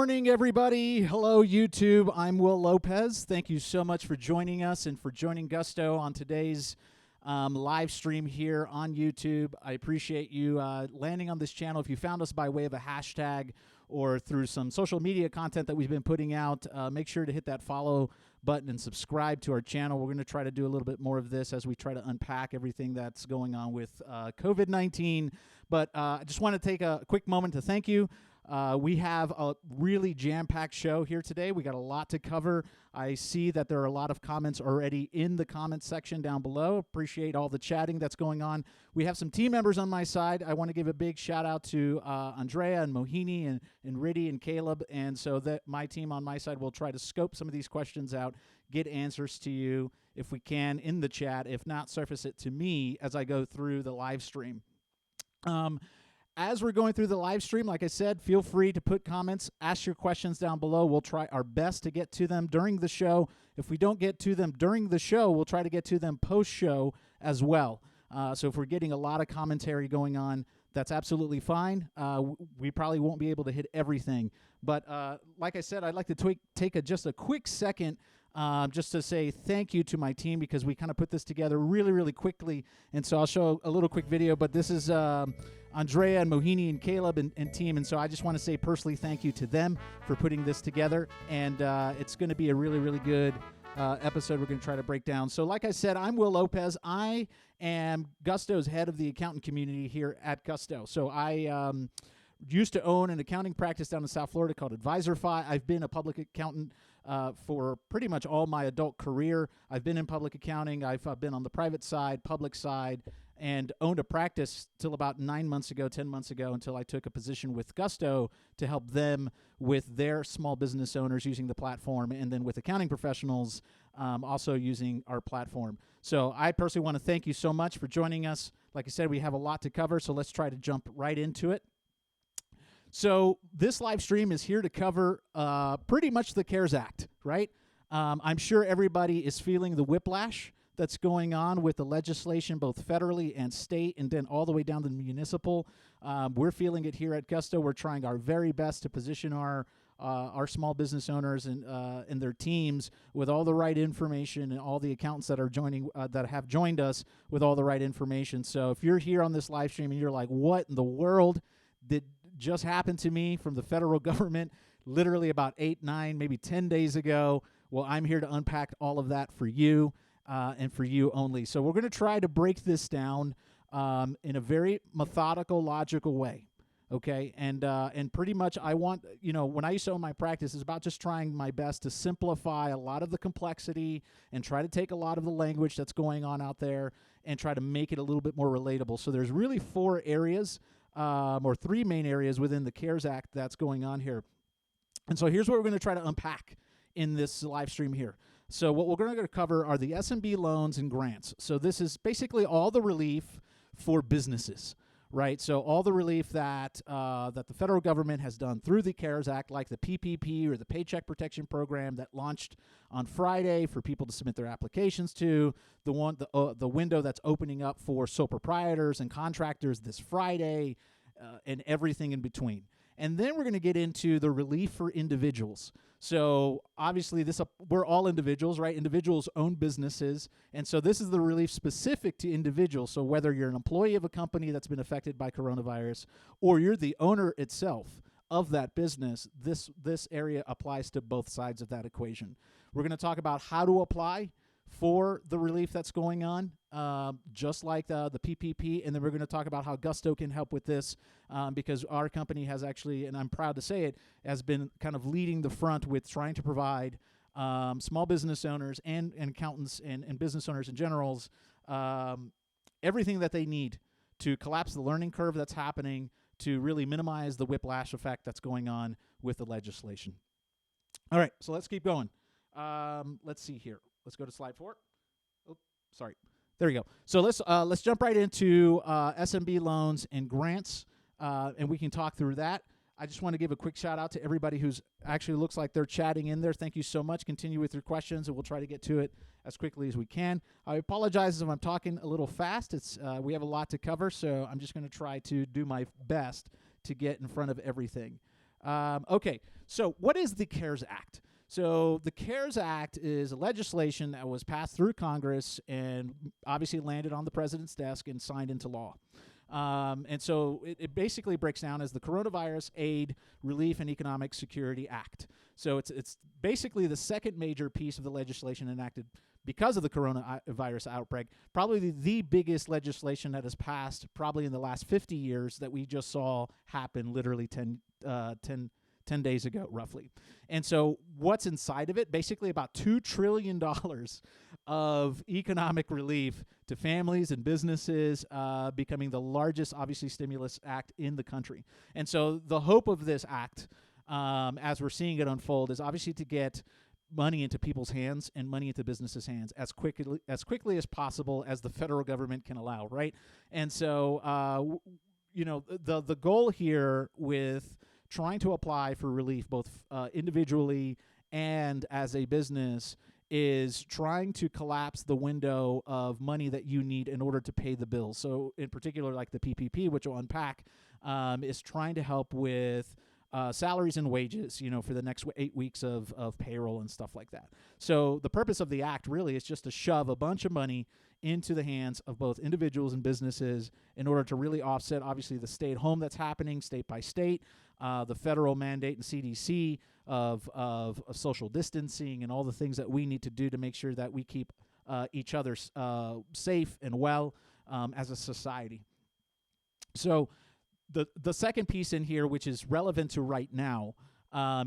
morning, everybody. Hello, YouTube. I'm Will Lopez. Thank you so much for joining us and for joining Gusto on today's live stream here on YouTube. I appreciate you landing on this channel. If you found us by way of a hashtag or through some social media content that we've been putting out, make sure to hit that follow button and subscribe to our channel. We're going to try to do a little bit more of this as we try to unpack everything that's going on with COVID-19. But I just want to take a quick moment to thank you. We have a really jam-packed show here today. We got a lot to cover. I see that there are a lot of comments already in the comment section down below. Appreciate all the chatting that's going on. We have some team members on my side. I want to give a big shout out to Andrea and Mohini and Riddy and Caleb. And so that my team on my side will try to scope some of these questions out, get answers to you if we can in the chat. If not, surface it to me as I go through the live stream. As we're going through the live stream, like I said, feel free to put comments, ask your questions down below. We'll try our best to get to them during the show. If we don't get to them during the show, we'll try to get to them post-show as well. So if we're getting a lot of commentary going on, that's absolutely fine. We probably won't be able to hit everything. But like I said, I'd like to take just a quick second just to say thank you to my team because we kind of put this together really, really quickly. And so I'll show a little quick video, but this is Andrea and Mohini and Caleb and team. And so I just want to say personally thank you to them for putting this together. And it's going to be a really, really good episode we're going to try to break down. So like I said, I'm Will Lopez. I am Gusto's head of the accountant community here at Gusto. So I used to own an accounting practice down in South Florida called AdvisorFi. I've been a public accountant for pretty much all my adult career. I've been in public accounting. I've been on the private side, public side, and owned a practice till about 9 months ago, 10 months ago, until I took a position with Gusto to help them with their small business owners using the platform, and then with accounting professionals also using our platform. So I personally want to thank you so much for joining us. Like I said, we have a lot to cover, so let's try to jump right into it. So this live stream is here to cover pretty much the CARES Act, right? I'm sure everybody is feeling the whiplash that's going on with the legislation, both federally and state, and then all the way down to the municipal. We're feeling it here at Gusto. We're trying our very best to position our small business owners and their teams with all the right information, and all the accountants that are joining that have joined us with all the right information. So if you're here on this live stream and you're like, what in the world did just happened to me from the federal government literally about 8, 9, maybe 10 days ago? Well, I'm here to unpack all of that for you and for you only. So we're going to try to break this down in a very methodical, logical way. Okay, and pretty much I want, when I used to own my practice, it's about just trying my best to simplify a lot of the complexity and try to take a lot of the language that's going on out there and try to make it a little bit more relatable. So there's really 4 areas or 3 main areas within the CARES Act that's going on here. And so here's what we're going to try to unpack in this live stream here. So what we're going to cover are the SMB loans and grants. So this is basically all the relief for businesses, right? So all the relief that that the federal government has done through the CARES Act, like the PPP or the Paycheck Protection Program that launched on Friday for people to submit their applications to, the window that's opening up for sole proprietors and contractors this Friday, and everything in between. And then we're going to get into the relief for individuals. So obviously we're all individuals, right? Individuals own businesses. And so this is the relief specific to individuals. So whether you're an employee of a company that's been affected by coronavirus or you're the owner itself of that business, this area applies to both sides of that equation. We're going to talk about how to apply for the relief that's going on, just like the PPP, and then we're going to talk about how Gusto can help with this because our company has actually, and I'm proud to say it, has been kind of leading the front with trying to provide small business owners and accountants and business owners in general everything that they need to collapse the learning curve that's happening to really minimize the whiplash effect that's going on with the legislation. All right, so let's keep going. Let's see here. Let's go to slide 4. Oh, sorry. There we go. So let's jump right into SMB loans and grants, and we can talk through that. I just want to give a quick shout out to everybody who's actually looks like they're chatting in there. Thank you so much. Continue with your questions, and we'll try to get to it as quickly as we can. I apologize if I'm talking a little fast. It's we have a lot to cover, so I'm just going to try to do my best to get in front of everything. Okay, so what is the CARES Act? So the CARES Act is legislation that was passed through Congress and obviously landed on the president's desk and signed into law. And so it basically breaks down as the Coronavirus Aid, Relief, and Economic Security Act. So it's basically the second major piece of the legislation enacted because of the coronavirus outbreak, probably the biggest legislation that has passed probably in the last 50 years that we just saw happen literally 10 days ago, roughly. And so what's inside of it? Basically about $2 trillion of economic relief to families and businesses, becoming the largest, obviously, stimulus act in the country. And so the hope of this act, as we're seeing it unfold, is obviously to get money into people's hands and money into businesses' hands as quickly as possible as the federal government can allow, right? And so, the goal here with trying to apply for relief both individually and as a business is trying to collapse the window of money that you need in order to pay the bills. So in particular, like the PPP, which we'll unpack, is trying to help with salaries and wages, for the next 8 weeks of payroll and stuff like that. So the purpose of the act really is just to shove a bunch of money into the hands of both individuals and businesses in order to really offset, obviously, the stay-at-home that's happening state by state, the federal mandate and CDC of social distancing and all the things that we need to do to make sure that we keep each other safe and well as a society. So the second piece in here, which is relevant to right now,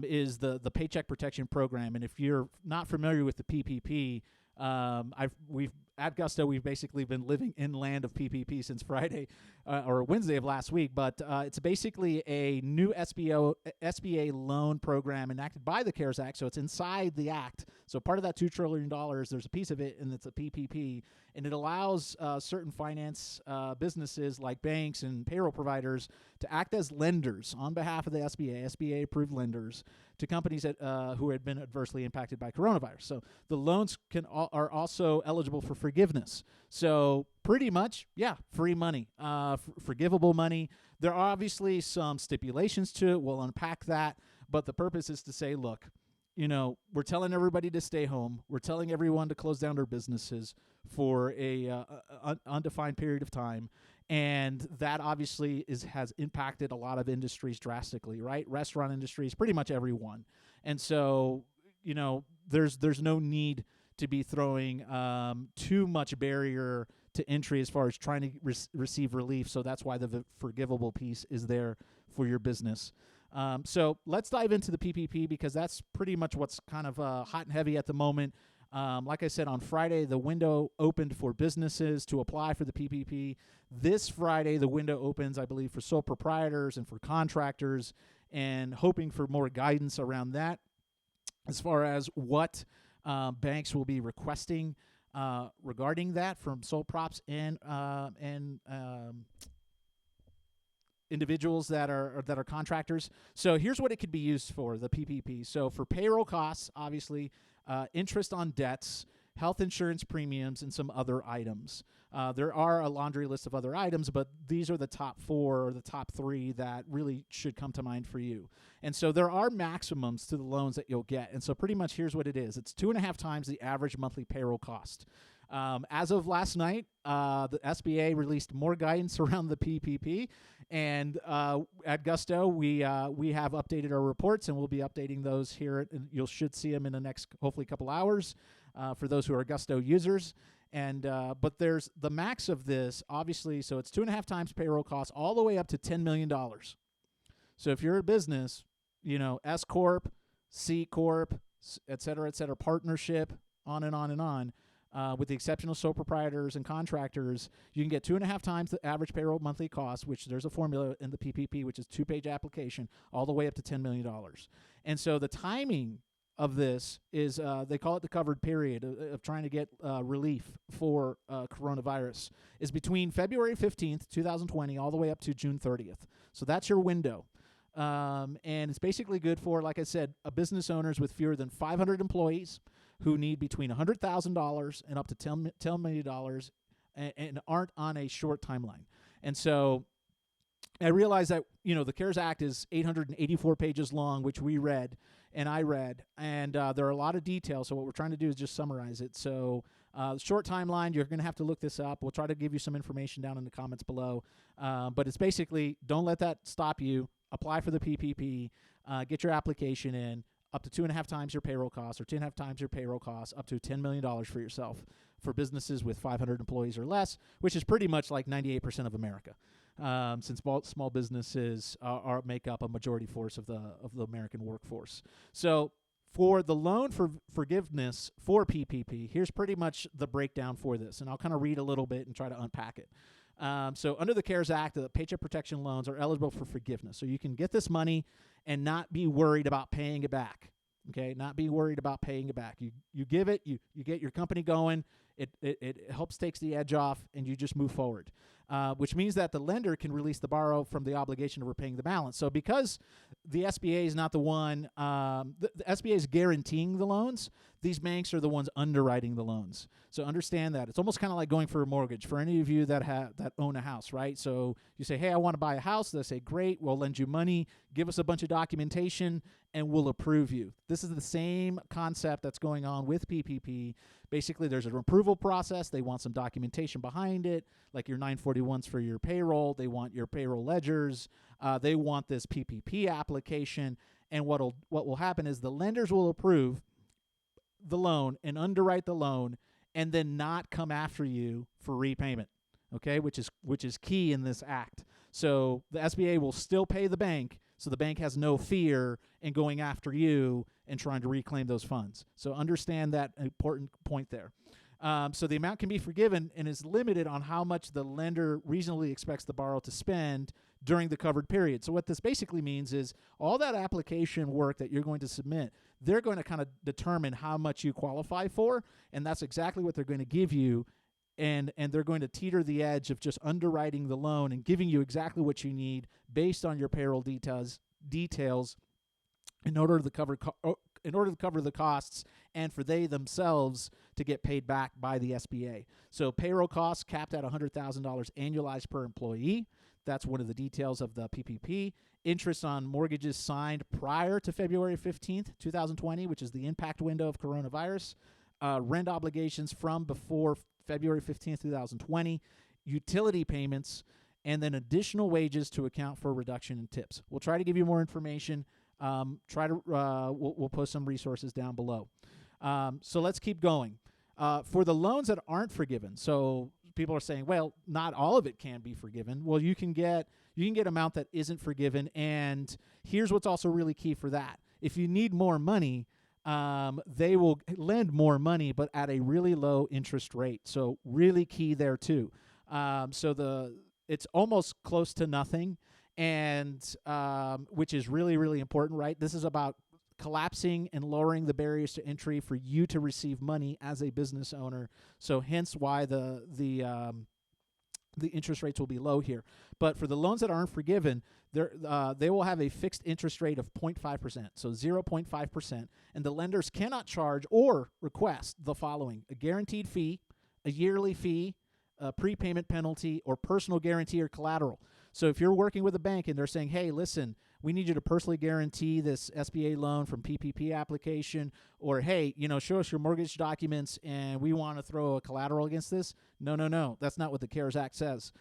is the Paycheck Protection Program. And if you're not familiar with the PPP, at Gusto, we've basically been living in land of PPP since Friday or Wednesday of last week. But it's basically a new SBA loan program enacted by the CARES Act. So it's inside the act. So part of that $2 trillion, there's a piece of it, and it's a PPP. And it allows certain finance businesses like banks and payroll providers to act as lenders on behalf of the SBA-approved lenders to companies that who had been adversely impacted by coronavirus. So the loans are also eligible for forgiveness. So pretty much, free money, forgivable money. There are obviously some stipulations to it. We'll unpack that. But the purpose is to say, look, we're telling everybody to stay home. We're telling everyone to close down their businesses for a undefined period of time. And that obviously has impacted a lot of industries drastically, right? Restaurant industries, pretty much everyone. And so, there's no need to be throwing too much barrier to entry as far as trying to receive relief. So that's why the forgivable piece is there for your business. So let's dive into the PPP because that's pretty much what's kind of hot and heavy at the moment. Like I said, on Friday, the window opened for businesses to apply for the PPP. This Friday, the window opens, I believe, for sole proprietors and for contractors, and hoping for more guidance around that as far as what banks will be requesting regarding that from sole props and individuals that are contractors. So here's what it could be used for, the PPP. So for payroll costs, obviously, interest on debts, health insurance premiums, and some other items. There are a laundry list of other items, but these are the top 4 or the top 3 that really should come to mind for you. And so there are maximums to the loans that you'll get. And so pretty much here's what it is. It's 2.5 times the average monthly payroll cost. As of last night, the SBA released more guidance around the PPP, and at Gusto, we have updated our reports, and we'll be updating those here. And you should see them in the next, hopefully, couple hours for those who are Gusto users. And but there's the max of this, obviously, so it's 2.5 times payroll costs, all the way up to $10 million. So if you're a business, S Corp, C Corp, et cetera, partnership, on and on and on. With the exception of sole proprietors and contractors, you can get 2.5 times the average payroll monthly cost, which there's a formula in the PPP, which is 2-page application, all the way up to $10 million. And so the timing of this is, they call it the covered period of trying to get relief for coronavirus, is between February 15th, 2020, all the way up to June 30th. So that's your window. And it's basically good for, like I said, business owners with fewer than 500 employees who need between $100,000 and up to $10 million and aren't on a short timeline. And so I realize that, the CARES Act is 884 pages long, which we read and I read, and there are a lot of details. So what we're trying to do is just summarize it. So short timeline, you're going to have to look this up. We'll try to give you some information down in the comments below. But it's basically, don't let that stop you. Apply for the PPP, get your application in, up to 2.5 times your payroll costs, or 2.5 times your payroll costs, up to $10 million for yourself, for businesses with 500 employees or less, which is pretty much like 98% of America, since small businesses make up a majority force of the American workforce. So for the loan for forgiveness for PPP, here's pretty much the breakdown for this, and I'll kind of read a little bit and try to unpack it. So under the CARES Act, the Paycheck Protection loans are eligible for forgiveness. So you can get this money and not be worried about paying it back. Okay, not be worried about paying it back. You give it, you get your company going. It helps takes the edge off, and you just move forward, which means that the lender can release the borrower from the obligation of repaying the balance. So because the SBA is not the one, the SBA is guaranteeing the loans, these banks are the ones underwriting the loans. So understand that. It's almost kind of like going for a mortgage for any of you that own a house, right? So you say, hey, I want to buy a house. They say, great, we'll lend you money, give us a bunch of documentation, and we'll approve you. This is the same concept that's going on with PPP. Basically, there's an approval process. They want some documentation behind it, like your 941s for your payroll. They want your payroll ledgers. They want this PPP application. And what will happen is the lenders will approve the loan and underwrite the loan, and then not come after you for repayment. Okay, which is key in this act. So the SBA will still pay the bank, so the bank has no fear in going after you and trying to reclaim those funds. So understand that important point there. So the amount can be forgiven and is limited on how much the lender reasonably expects the borrower to spend during the covered period. So what this basically means is all that application work that you're going to submit, they're going to kind of determine how much you qualify for, and that's exactly what they're going to give you. And they're going to teeter the edge of just underwriting the loan and giving you exactly what you need based on your payroll details in order to cover the costs, and for they themselves to get paid back by the SBA. So payroll costs capped at $100,000 annualized per employee. That's one of the details of the PPP. Interest on mortgages signed prior to February 15th, 2020, which is the impact window of coronavirus. Rent obligations from before February 15th, 2020, utility payments, and then additional wages to account for a reduction in tips. We'll try to give you more information. We'll post some resources down below. So let's keep going. For the loans that aren't forgiven, so people are saying, well, not all of it can be forgiven. Well, you can get amount that isn't forgiven, and here's what's also really key for that. If you need more money, they will lend more money, but at a really low interest rate. So really key there too. It's almost close to nothing, and which is really, really important, right? This is about collapsing and lowering the barriers to entry for you to receive money as a business owner. So hence why the interest rates will be low here. But for the loans that aren't forgiven, they will have a fixed interest rate of 0.5%, so 0.5%, and the lenders cannot charge or request the following: a guaranteed fee, a yearly fee, a prepayment penalty, or personal guarantee or collateral. So if you're working with a bank and they're saying, hey, listen, we need you to personally guarantee this SBA loan from PPP application, or hey, show us your mortgage documents and we want to throw a collateral against this. No. That's not what the CARES Act says.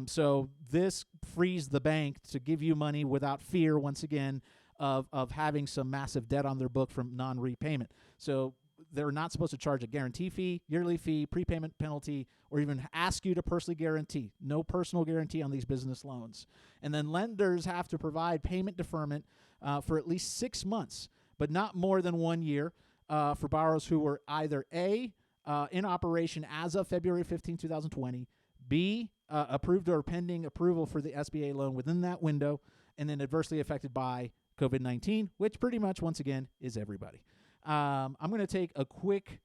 So this frees the bank to give you money without fear, once again, of having some massive debt on their book from non-repayment. So they're not supposed to charge a guarantee fee, yearly fee, prepayment penalty, or even ask you to personally guarantee. No personal guarantee on these business loans. And then lenders have to provide payment deferment for at least 6 months, but not more than 1 year, for borrowers who were either A, in operation as of February 15, 2020, B, approved or pending approval for the SBA loan within that window, and then adversely affected by COVID-19, which pretty much, once again, is everybody. I'm going to take a quick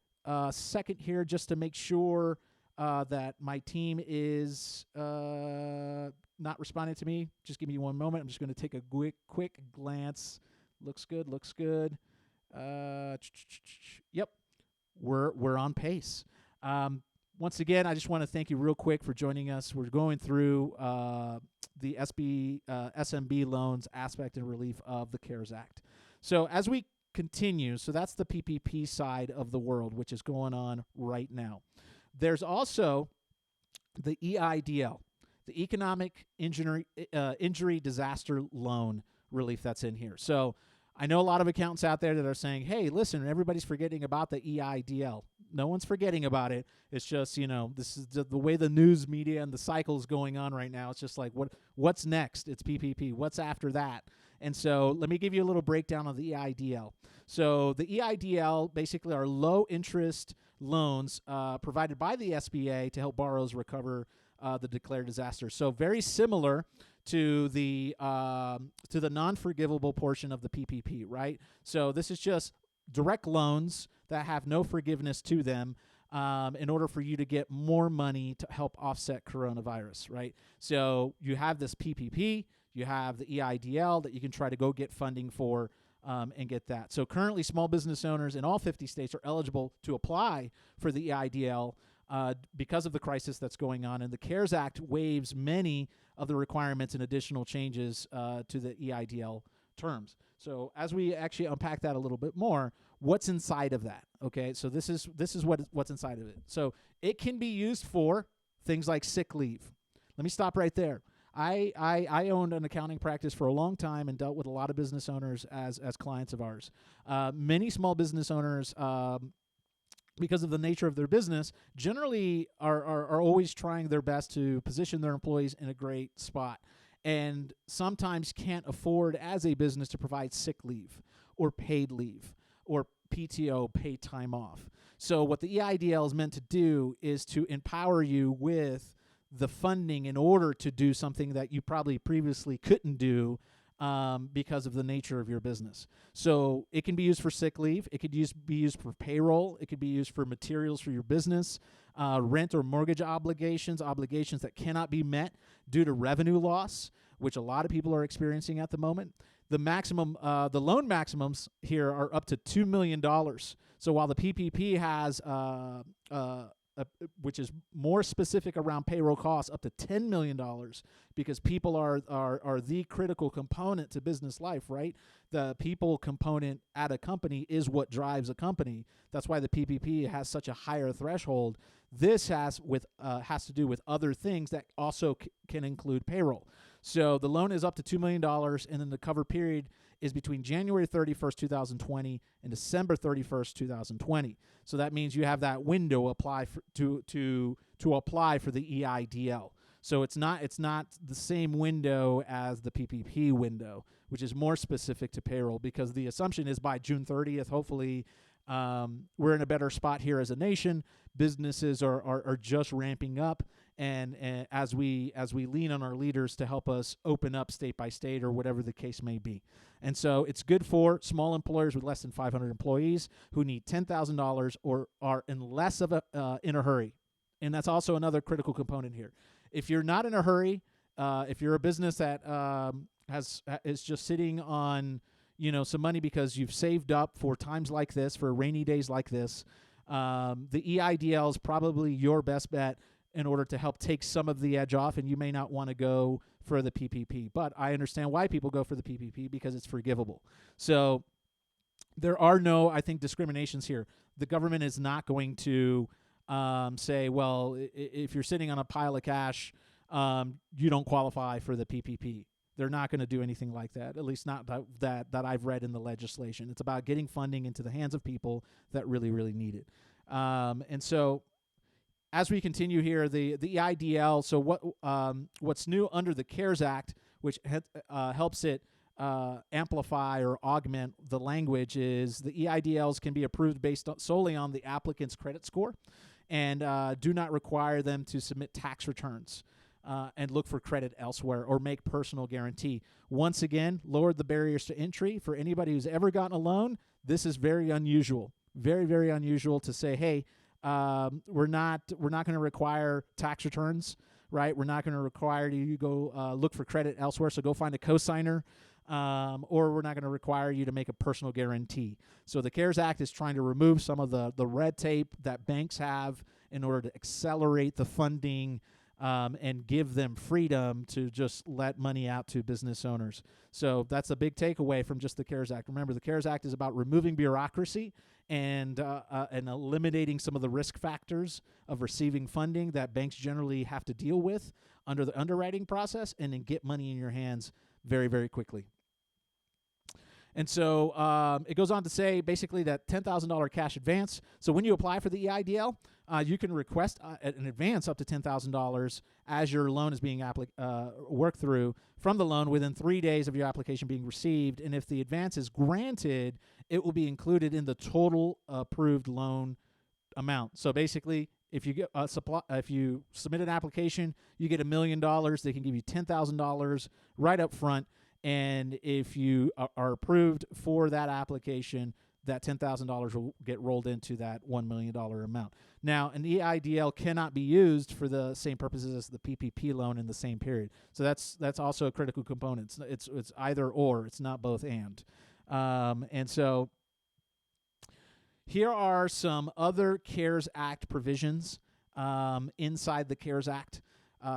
second here just to make sure that my team is not responding to me. Just give me one moment. I'm just going to take a quick glance. Looks good. Yep, we're on pace. once again, I just want to thank you real quick for joining us. We're going through the SMB loans aspect and relief of the CARES Act. So as we continue, so that's the PPP side of the world, which is going on right now. There's also the EIDL, the Economic Injury Disaster Loan relief that's in here. So I know a lot of accountants out there that are saying, hey, listen, everybody's forgetting about the EIDL. No one's forgetting about it. It's just, this is the way the news media and the cycle is going on right now. It's just like, what's next? It's PPP. What's after that? And so let me give you a little breakdown of the EIDL. So the EIDL basically are low-interest loans provided by the SBA to help borrowers recover the declared disaster. So very similar to the non-forgivable portion of the PPP, right? So this is just direct loans that have no forgiveness to them in order for you to get more money to help offset coronavirus, right? So you have this PPP, you have the EIDL that you can try to go get funding for and get that. So currently small business owners in all 50 states are eligible to apply for the EIDL because of the crisis that's going on. And the CARES Act waives many of the requirements and additional changes to the EIDL terms. So as we actually unpack that a little bit more, what's inside of that? Okay, so this is what's inside of it. So it can be used for things like sick leave. Let me stop right there. I owned an accounting practice for a long time and dealt with a lot of business owners as clients of ours. Many small business owners, because of the nature of their business, generally are always trying their best to position their employees in a great spot, and sometimes can't afford as a business to provide sick leave or paid leave or PTO, paid time off. So what the EIDL is meant to do is to empower you with the funding in order to do something that you probably previously couldn't do because of the nature of your business. So it can be used for sick leave. It could be used for payroll. It could be used for materials for your business, rent or mortgage obligations that cannot be met due to revenue loss, which a lot of people are experiencing at the moment. The loan maximums here are up to $2 million. So while the PPP has which is more specific around payroll costs, up to $10 million, because people are the critical component to business life, right? The people component at a company is what drives a company. That's why the PPP has such a higher threshold. This has to do with other things that also can include payroll. So the loan is up to $2 million, and then the cover period is between January 31st, 2020 and December 31st, 2020. So that means you have that window to apply for the EIDL. So it's not the same window as the PPP window, which is more specific to payroll, because the assumption is by June 30th, hopefully we're in a better spot here as a nation. Businesses are just ramping up, and as we lean on our leaders to help us open up state by state or whatever the case may be. And so it's good for small employers with less than 500 employees who need $10,000 or are in less of in a hurry. And that's also another critical component here. If you're not in a hurry, if you're a business that is just sitting on some money because you've saved up for times like this, for rainy days like this, the EIDL is probably your best bet in order to help take some of the edge off, and you may not want to go for the PPP. But I understand why people go for the PPP, because it's forgivable. So there are no, I think, discriminations here. The government is not going to say, well, if you're sitting on a pile of cash, you don't qualify for the PPP. They're not going to do anything like that, at least not that I've read in the legislation. It's about getting funding into the hands of people that really, really need it. And so as we continue here, the EIDL, so what's new under the CARES Act, which helps it amplify or augment the language, is the EIDLs can be approved based solely on the applicant's credit score, and do not require them to submit tax returns and look for credit elsewhere or make personal guarantee. Once again, lowered the barriers to entry for anybody who's ever gotten a loan. This is very unusual, very, very unusual to say, hey, we're not going to require tax returns, right? We're not going to require you to go look for credit elsewhere. So go find a cosigner or we're not going to require you to make a personal guarantee. So the CARES Act is trying to remove some of the red tape that banks have in order to accelerate the funding and give them freedom to just let money out to business owners. So that's a big takeaway from just the CARES Act. Remember, the CARES Act is about removing bureaucracy and eliminating some of the risk factors of receiving funding that banks generally have to deal with under the underwriting process, and then get money in your hands very, very quickly. And so it goes on to say basically that $10,000 cash advance. So when you apply for the EIDL, you can request an advance up to $10,000 as your loan is being worked through from the loan within 3 days of your application being received. And if the advance is granted, it will be included in the total approved loan amount. So basically, if you get if you submit an application, you get $1 million. They can give you $10,000 right up front. And if you are approved for that application, that $10,000 will get rolled into that $1 million amount. Now, an EIDL cannot be used for the same purposes as the PPP loan in the same period. So that's also a critical component. It's either or. It's not both and. And so here are some other CARES Act provisions inside the CARES Act.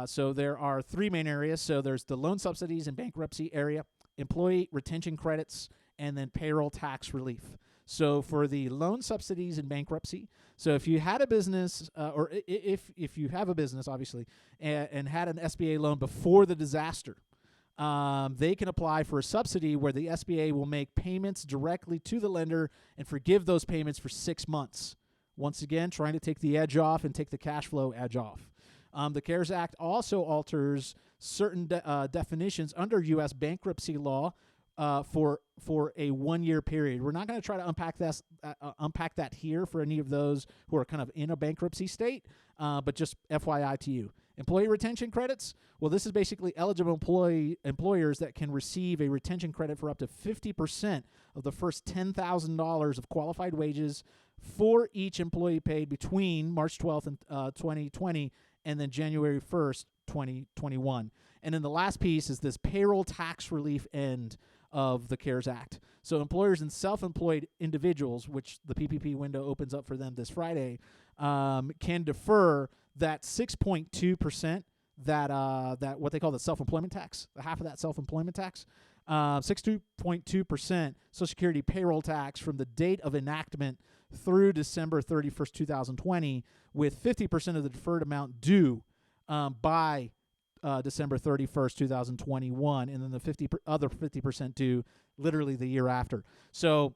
So there are three main areas. So there's the loan subsidies and bankruptcy area, employee retention credits, and then payroll tax relief. So for the loan subsidies and bankruptcy, so if you had a business, or if you have a business, obviously, and had an SBA loan before the disaster, they can apply for a subsidy where the SBA will make payments directly to the lender and forgive those payments for 6 months. Once again, trying to take the edge off and take the cash flow edge off. The CARES Act also alters certain definitions under U.S. bankruptcy law for a 1-year period. We're not going to try to unpack that here for any of those who are kind of in a bankruptcy state, but just FYI to you. Employee retention credits, well, this is basically eligible employers that can receive a retention credit for up to 50% of the first $10,000 of qualified wages for each employee paid between March 12th and 2020 and then January 1st, 2021. And then the last piece is this payroll tax relief end of the CARES Act. So employers and self-employed individuals, which the PPP window opens up for them this Friday, can defer that 6.2% that what they call the self-employment tax, the half of that self-employment tax, 6.2% Social Security payroll tax from the date of enactment through December 31st, 2020, with 50% of the deferred amount due by December 31st, 2021, and then the other 50% due literally the year after. So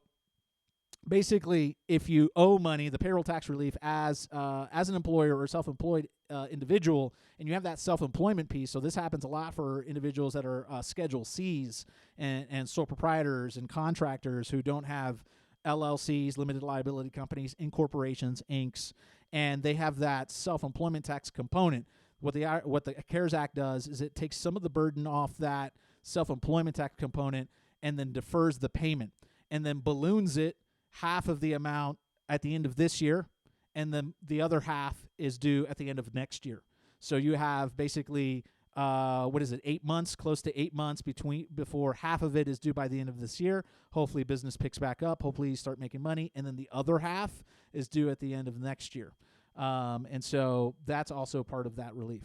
basically, if you owe money, the payroll tax relief as an employer or self-employed individual, and you have that self-employment piece, so this happens a lot for individuals that are Schedule Cs and sole proprietors and contractors who don't have LLCs, limited liability companies, incorporations, Incs., and they have that self-employment tax component. What the CARES Act does is it takes some of the burden off that self-employment tax component and then defers the payment and then balloons it half of the amount at the end of this year, and then the other half is due at the end of next year. So you have basically 8 months, close to 8 months before half of it is due by the end of this year. Hopefully business picks back up. Hopefully you start making money. And then the other half is due at the end of next year. And so that's also part of that relief.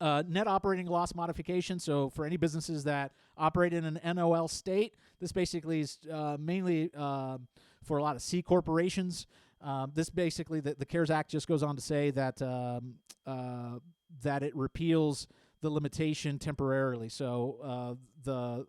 Net operating loss modification. So for any businesses that operate in an NOL state, this basically is mainly for a lot of C corporations. This basically, the CARES Act just goes on to say that that it repeals the limitation temporarily. So the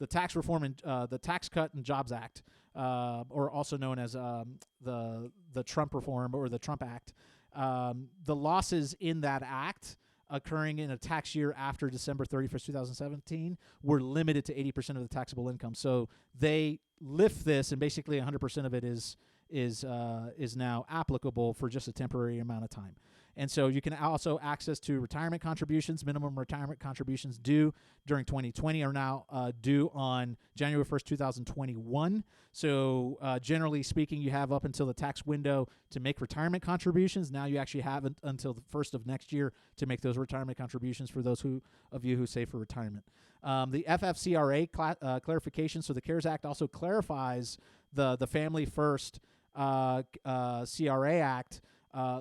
tax reform and the Tax Cut and Jobs Act, or also known as the Trump reform or the Trump Act, the losses in that act occurring in a tax year after December 31st, 2017 were limited to 80% of the taxable income. So they lift this, and basically 100% of it is now applicable for just a temporary amount of time. And so you can also access to retirement contributions. Minimum retirement contributions due during 2020 are now due on January 1st, 2021. So generally speaking, you have up until the tax window to make retirement contributions. Now you actually have until the 1st of next year to make those retirement contributions for those of you who save for retirement. The FFCRA clarification, so the CARES Act also clarifies the Family First CRA Act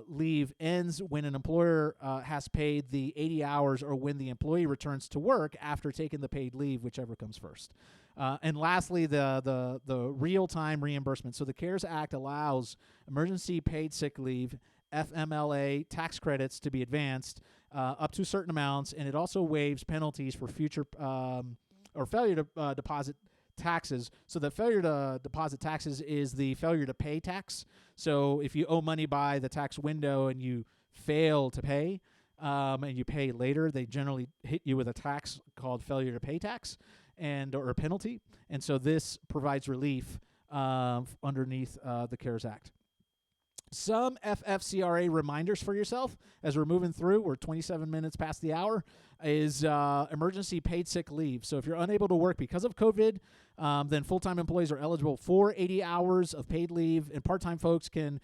leave ends when an employer has paid the 80 hours or when the employee returns to work after taking the paid leave, whichever comes first. And lastly, the real-time reimbursement. So the CARES Act allows emergency paid sick leave, FMLA tax credits to be advanced up to certain amounts, and it also waives penalties for future or failure to deposit taxes. So the failure to deposit taxes is the failure to pay tax. So if you owe money by the tax window and you fail to pay, and you pay later, they generally hit you with a tax called failure to pay tax or a penalty. And so this provides relief underneath the CARES Act. Some FFCRA reminders for yourself as we're moving through. We're 27 minutes past the hour. Is emergency paid sick leave. So if you're unable to work because of COVID, then full-time employees are eligible for 80 hours of paid leave, and part-time folks can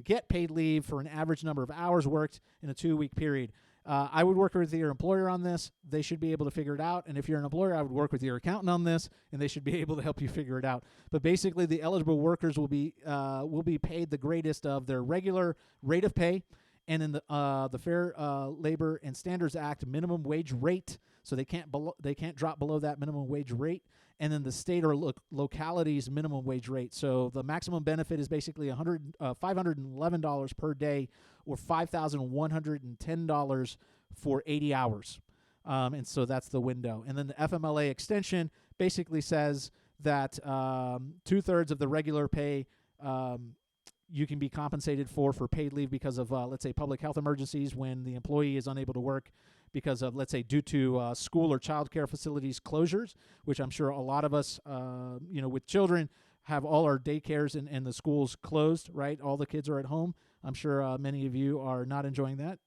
get paid leave for an average number of hours worked in a 2-week period. I would work with your employer on this. They should be able to figure it out. And if you're an employer, I would work with your accountant on this, and they should be able to help you figure it out. But basically, the eligible workers will be paid the greatest of their regular rate of pay, and in the Fair Labor and Standards Act minimum wage rate. So they can't drop below that minimum wage rate. And then the state or locality's minimum wage rate. So the maximum benefit is basically $511 per day, or $5,110 for 80 hours. And so that's the window. And then the FMLA extension basically says that 2/3 of the regular pay you can be compensated for paid leave because of, let's say, public health emergencies when the employee is unable to work because of, let's say, due to school or child care facilities closures, which I'm sure a lot of us, with children, have all our daycares and the schools closed, right? All the kids are at home. I'm sure many of you are not enjoying that.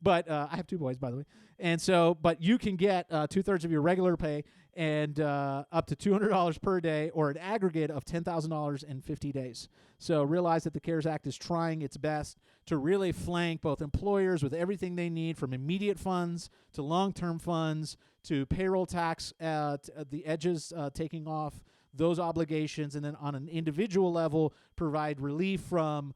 But I have 2 boys, by the way. And so, but you can get 2/3 of your regular pay and up to $200 per day, or an aggregate of $10,000 in 50 days. So realize that the CARES Act is trying its best to really flank both employers with everything they need, from immediate funds to long-term funds to payroll tax at the edges, taking off those obligations, and then on an individual level provide relief from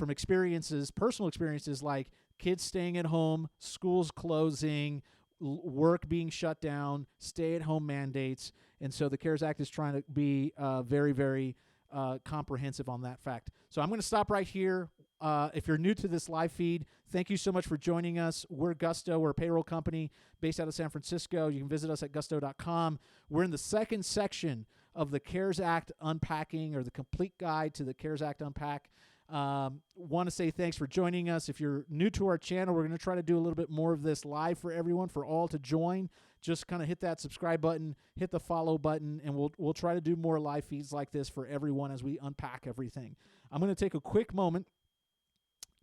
experiences, personal experiences like kids staying at home, schools closing, work being shut down, stay-at-home mandates. And so the CARES Act is trying to be very, very comprehensive on that fact. So I'm going to stop right here. If you're new to this live feed, thank you so much for joining us. We're Gusto. We're a payroll company based out of San Francisco. You can visit us at gusto.com. We're in the second section of the CARES Act Unpacking, or the complete guide to the CARES Act Unpack. Want to say thanks for joining us. If you're new to our channel, we're going to try to do a little bit more of this live for everyone, for all to join. Just kind of hit that subscribe button, hit the follow button, and we'll try to do more live feeds like this for everyone as we unpack everything. I'm going to take a quick moment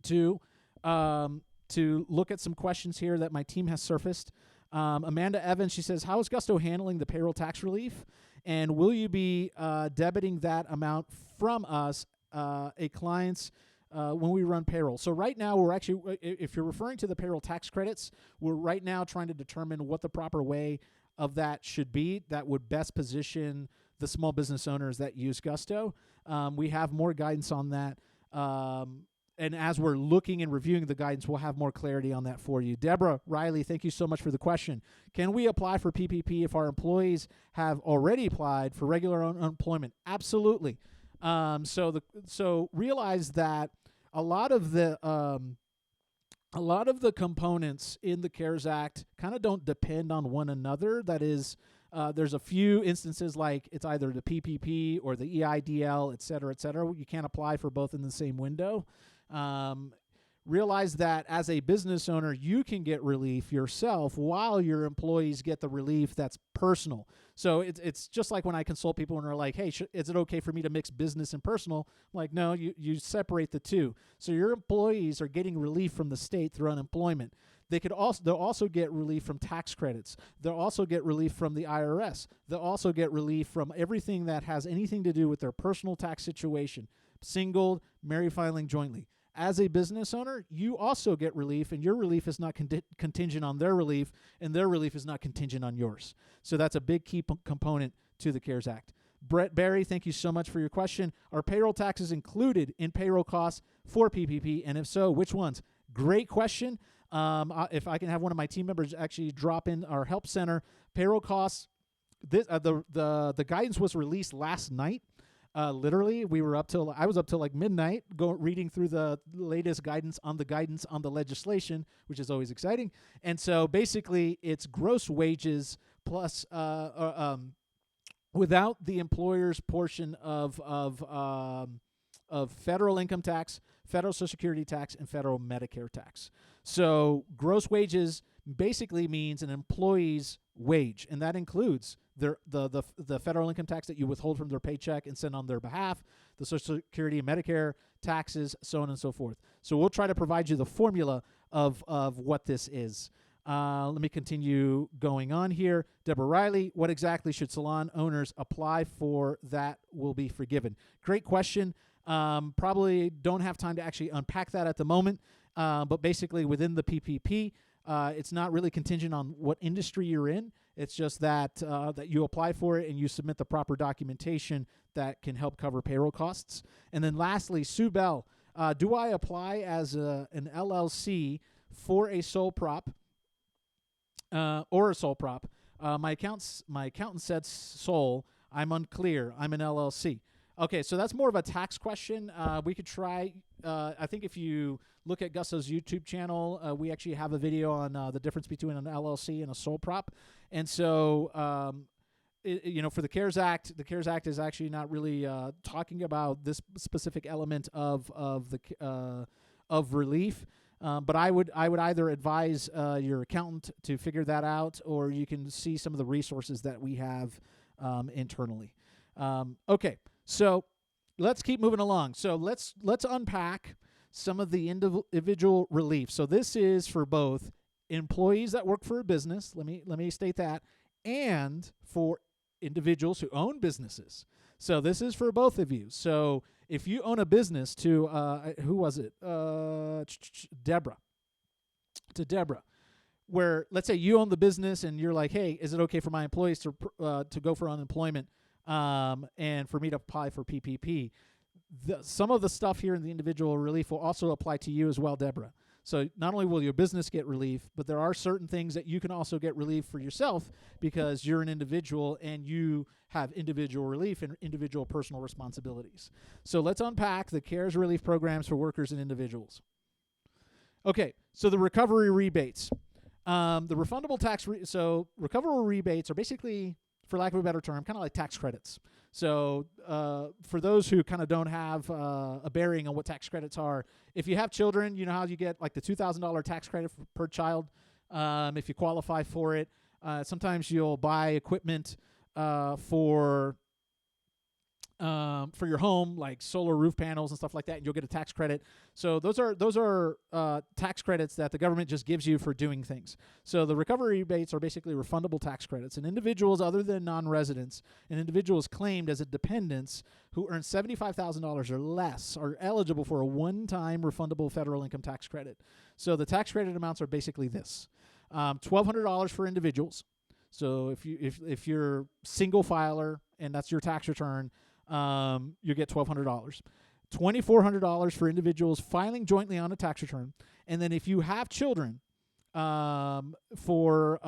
to look at some questions here that my team has surfaced. Amanda Evans, she says, how is Gusto handling the payroll tax relief? And will you be debiting that amount from us, a client's, when we run payroll? So right now, we're actually, if you're referring to the payroll tax credits, we're right now trying to determine what the proper way of that should be that would best position the small business owners that use Gusto. We have more guidance on that. And as we're looking and reviewing the guidance, we'll have more clarity on that for you. Deborah Riley, thank you so much for the question. Can we apply for PPP if our employees have already applied for regular unemployment? Absolutely. So realize that a lot of the components in the CARES Act kind of don't depend on one another. That is, there's a few instances like it's either the PPP or the EIDL, et cetera, et cetera. You can't apply for both in the same window. realize that as a business owner, you can get relief yourself while your employees get the relief that's personal. So it's just like when I consult people and they're like, hey, is it okay for me to mix business and personal? I'm like, no, you separate the two. So your employees are getting relief from the state through unemployment. They'll also get relief from tax credits. They'll also get relief from the IRS. They'll also get relief from everything that has anything to do with their personal tax situation, single, married filing jointly. As a business owner, you also get relief, and your relief is not contingent on their relief, and their relief is not contingent on yours. So that's a big key component to the CARES Act. Brett Barry, thank you so much for your question. Are payroll taxes included in payroll costs for PPP, and if so, which ones? Great question. If I can have one of my team members actually drop in our help center, payroll costs. The guidance was released last night. Literally, I was up till like midnight, reading through the latest guidance on the legislation, which is always exciting. And so basically, it's gross wages plus without the employer's portion of federal income tax, federal Social Security tax, and federal Medicare tax. So gross wages basically means an employee's wage, and that includes the federal income tax that you withhold from their paycheck and send on their behalf, the Social Security and Medicare taxes, so on and so forth. So we'll try to provide you the formula of what this is. Let me continue going on here. Deborah Riley, what exactly should salon owners apply for that will be forgiven? Great question. Probably don't have time to actually unpack that at the moment, but basically within the PPP, it's not really contingent on what industry you're in. It's just that you apply for it and you submit the proper documentation that can help cover payroll costs. And then lastly, Sue Bell, do I apply as an LLC for a sole prop or a sole prop? My accountant said sole. I'm unclear. I'm an LLC. Okay, so that's more of a tax question. We could try. I think if you look at Gusto's YouTube channel, we actually have a video on the difference between an LLC and a sole prop. And so, for the CARES Act is actually not really talking about this specific element of relief. But I would either advise your accountant to figure that out, or you can see some of the resources that we have internally. Okay. So let's keep moving along. So let's unpack some of the individual relief. So this is for both employees that work for a business, let me state that, and for individuals who own businesses. So this is for both of you. So if you own a business who was it? Deborah. To Deborah. Where let's say you own the business and you're like, hey, is it okay for my employees to go for unemployment? And for me to apply for PPP, some of the stuff here in the individual relief will also apply to you as well, Deborah. So not only will your business get relief, but there are certain things that you can also get relief for yourself because you're an individual and you have individual relief and individual personal responsibilities. So let's unpack the CARES relief programs for workers and individuals. Okay, so the recovery rebates. The refundable tax, recoverable rebates are basically, for lack of a better term, kind of like tax credits. So for those who kind of don't have a bearing on what tax credits are, if you have children, you know how you get like the $2,000 tax credit per child if you qualify for it. Sometimes you'll buy equipment for your home, like solar roof panels and stuff like that, and you'll get a tax credit. So those are tax credits that the government just gives you for doing things. So the recovery rebates are basically refundable tax credits. And individuals other than non-residents and individuals claimed as a dependents who earn $75,000 or less are eligible for a one-time refundable federal income tax credit. So the tax credit amounts are basically this: $1,200 for individuals. So if you're single filer and that's your tax return, you get $1,200. $2,400 for individuals filing jointly on a tax return. And then if you have children, for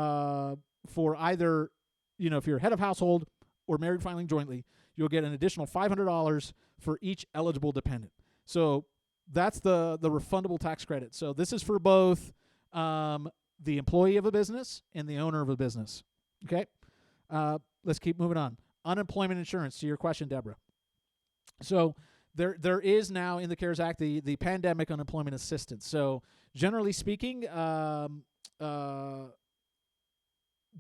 either, if you're head of household or married filing jointly, you'll get an additional $500 for each eligible dependent. So that's the refundable tax credit. So this is for both the employee of a business and the owner of a business. Okay? Let's keep moving on. Unemployment insurance, to your question, Deborah. So there is now in the CARES Act the pandemic unemployment assistance. So generally speaking,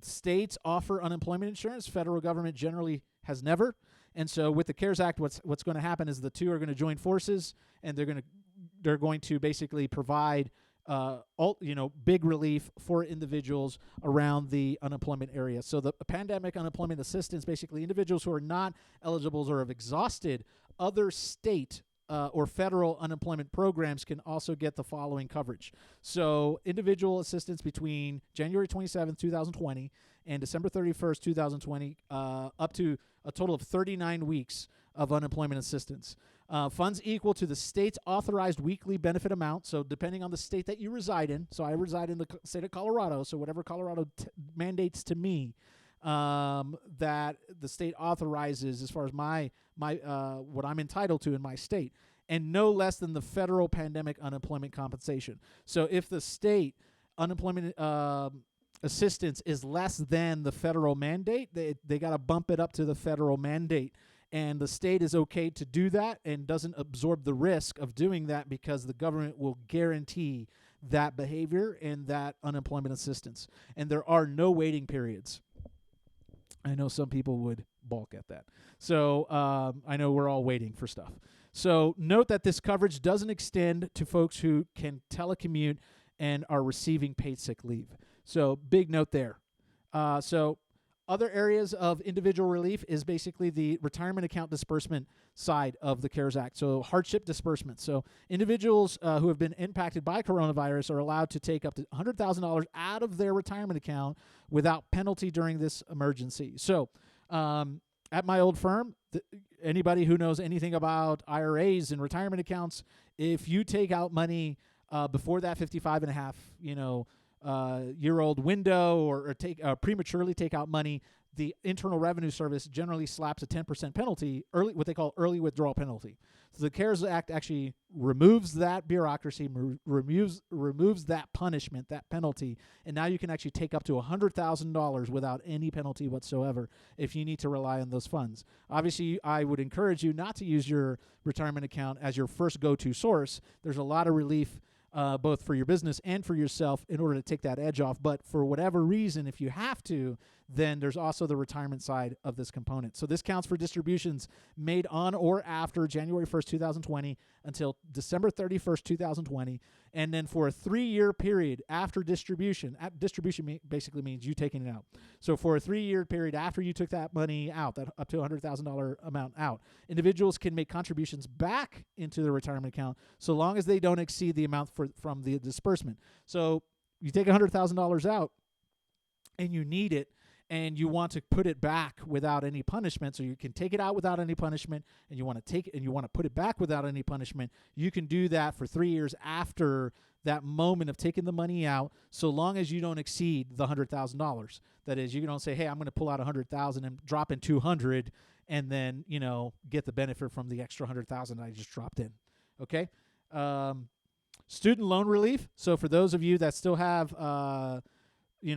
states offer unemployment insurance. Federal government generally has never. And so with the CARES Act, what's going to happen is the two are going to join forces, and they're going to basically provide big relief for individuals around the unemployment area. So the pandemic unemployment assistance, basically individuals who are not eligible or have exhausted other state or federal unemployment programs can also get the following coverage. So individual assistance between January 27th, 2020 and December 31st, 2020, up to a total of 39 weeks of unemployment assistance. Funds equal to the state's authorized weekly benefit amount. So depending on the state that you reside in, so I reside in the state of Colorado, so whatever Colorado mandates to me, that the state authorizes as far as my what I'm entitled to in my state, and no less than the federal pandemic unemployment compensation. So if the state unemployment assistance is less than the federal mandate, they got to bump it up to the federal mandate. And the state is okay to do that and doesn't absorb the risk of doing that because the government will guarantee that behavior and that unemployment assistance. And there are no waiting periods. I know some people would balk at that. So I know we're all waiting for stuff. So note that this coverage doesn't extend to folks who can telecommute and are receiving paid sick leave. So big note there. So other areas of individual relief is basically the retirement account disbursement side of the CARES Act. So hardship disbursement. So individuals who have been impacted by coronavirus are allowed to take up to $100,000 out of their retirement account without penalty during this emergency. So at my old firm, anybody who knows anything about IRAs and retirement accounts, if you take out money before that 55 and a half, year-old window or prematurely take out money, the Internal Revenue Service generally slaps a 10% penalty, what they call early withdrawal penalty. So the CARES Act actually removes that bureaucracy, removes that punishment, that penalty, and now you can actually take up to $100,000 without any penalty whatsoever if you need to rely on those funds. Obviously, I would encourage you not to use your retirement account as your first go-to source. There's a lot of relief both for your business and for yourself in order to take that edge off. But for whatever reason, if you have to, then there's also the retirement side of this component. So this counts for distributions made on or after January 1st, 2020 until December 31st, 2020. And then for a 3-year period after distribution, distribution basically means you taking it out. So for a 3-year period after you took that money out, that up to $100,000 amount out, individuals can make contributions back into their retirement account so long as they don't exceed the amount from the disbursement. So you take $100,000 out and you need it, and you want to put it back without any punishment, so you can take it out without any punishment, and you want to take it and you want to put it back without any punishment, you can do that for 3 years after that moment of taking the money out, so long as you don't exceed the $100,000. That is, you don't say, hey, I'm going to pull out $100,000 and drop in $200 and then, get the benefit from the extra $100,000 I just dropped in. Okay? Student loan relief. So for those of you that still have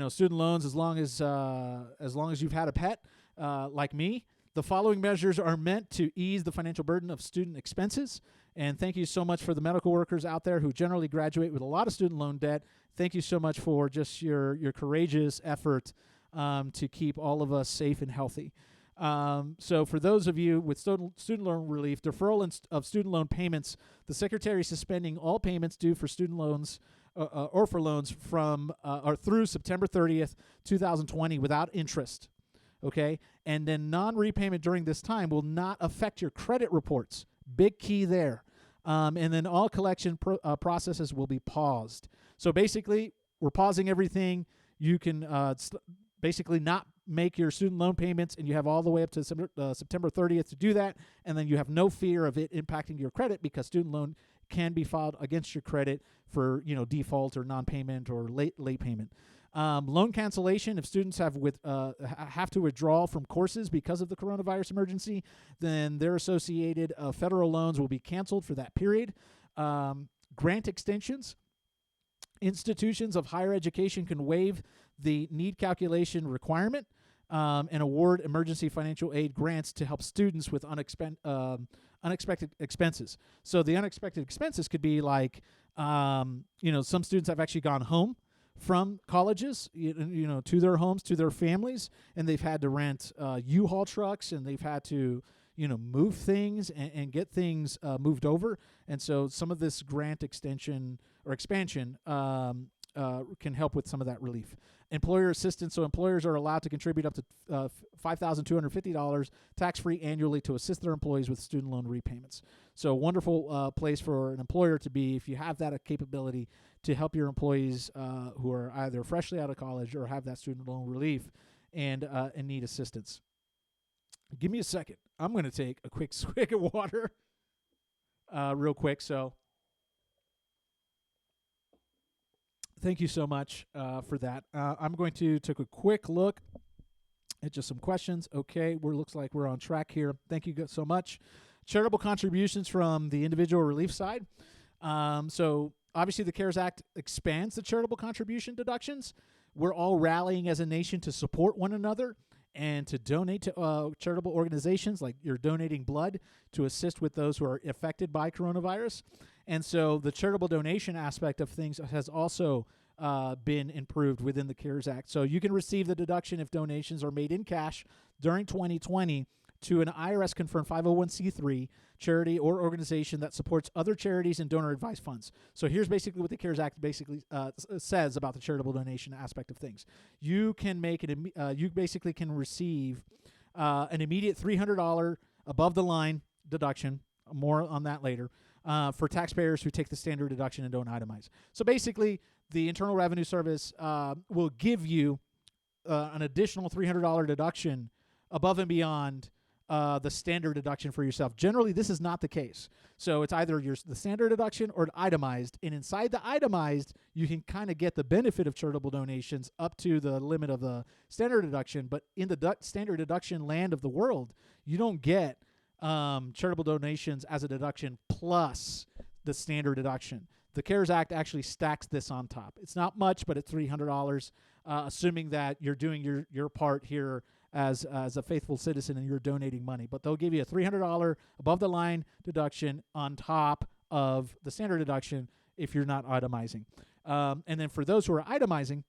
student loans, as long as you've had a pet, like me, the following measures are meant to ease the financial burden of student expenses. And thank you so much for the medical workers out there who generally graduate with a lot of student loan debt. Thank you so much for just your courageous effort to keep all of us safe and healthy. So for those of you with student loan relief, deferral of student loan payments, the Secretary is suspending all payments due for student loans or for loans from or through September 30th, 2020 without interest, okay? And then non-repayment during this time will not affect your credit reports. Big key there. And then all collection processes will be paused. So basically, we're pausing everything. You can basically not make your student loan payments, and you have all the way up to September 30th to do that, and then you have no fear of it impacting your credit because student loan can be filed against your credit for default or non-payment or late payment. Loan cancellation, if students have to withdraw from courses because of the coronavirus emergency, then their associated federal loans will be canceled for that period. Grant extensions. Institutions of higher education can waive the need calculation requirement and award emergency financial aid grants to help students with unexpected expenses. So the unexpected expenses could be like, some students have actually gone home from colleges, to their homes, to their families, and they've had to rent U-Haul trucks, and they've had to, move things and get things moved over. And so some of this grant extension or expansion can help with some of that relief. Employer assistance, so employers are allowed to contribute up to $5,250 tax-free annually to assist their employees with student loan repayments. So wonderful place for an employer to be if you have that capability to help your employees who are either freshly out of college or have that student loan relief and need assistance. Give me a second. I'm going to take a quick swig of water real quick. So thank you so much for that. I'm going to take a quick look at just some questions. Okay, looks like we're on track here. Thank you so much. Charitable contributions from the individual relief side. So obviously the CARES Act expands the charitable contribution deductions. We're all rallying as a nation to support one another and to donate to charitable organizations, like you're donating blood to assist with those who are affected by coronavirus. And so the charitable donation aspect of things has also been improved within the CARES Act. So you can receive the deduction if donations are made in cash during 2020 to an IRS-confirmed 501c3 charity or organization that supports other charities and donor-advised funds. So here's basically what the CARES Act basically says about the charitable donation aspect of things. You can you basically can receive an immediate $300 above-the-line deduction. More on that later. For taxpayers who take the standard deduction and don't itemize. So basically, the Internal Revenue Service will give you an additional $300 deduction above and beyond the standard deduction for yourself. Generally, this is not the case. So it's either the standard deduction or itemized. And inside the itemized, you can kind of get the benefit of charitable donations up to the limit of the standard deduction. But in the standard deduction land of the world, you don't get charitable donations as a deduction plus the standard deduction. The CARES Act actually stacks this on top. It's not much, but it's $300, assuming that you're doing your part here as a faithful citizen and you're donating money. But they'll give you a $300 above-the-line deduction on top of the standard deduction if you're not itemizing. And then for those who are itemizing,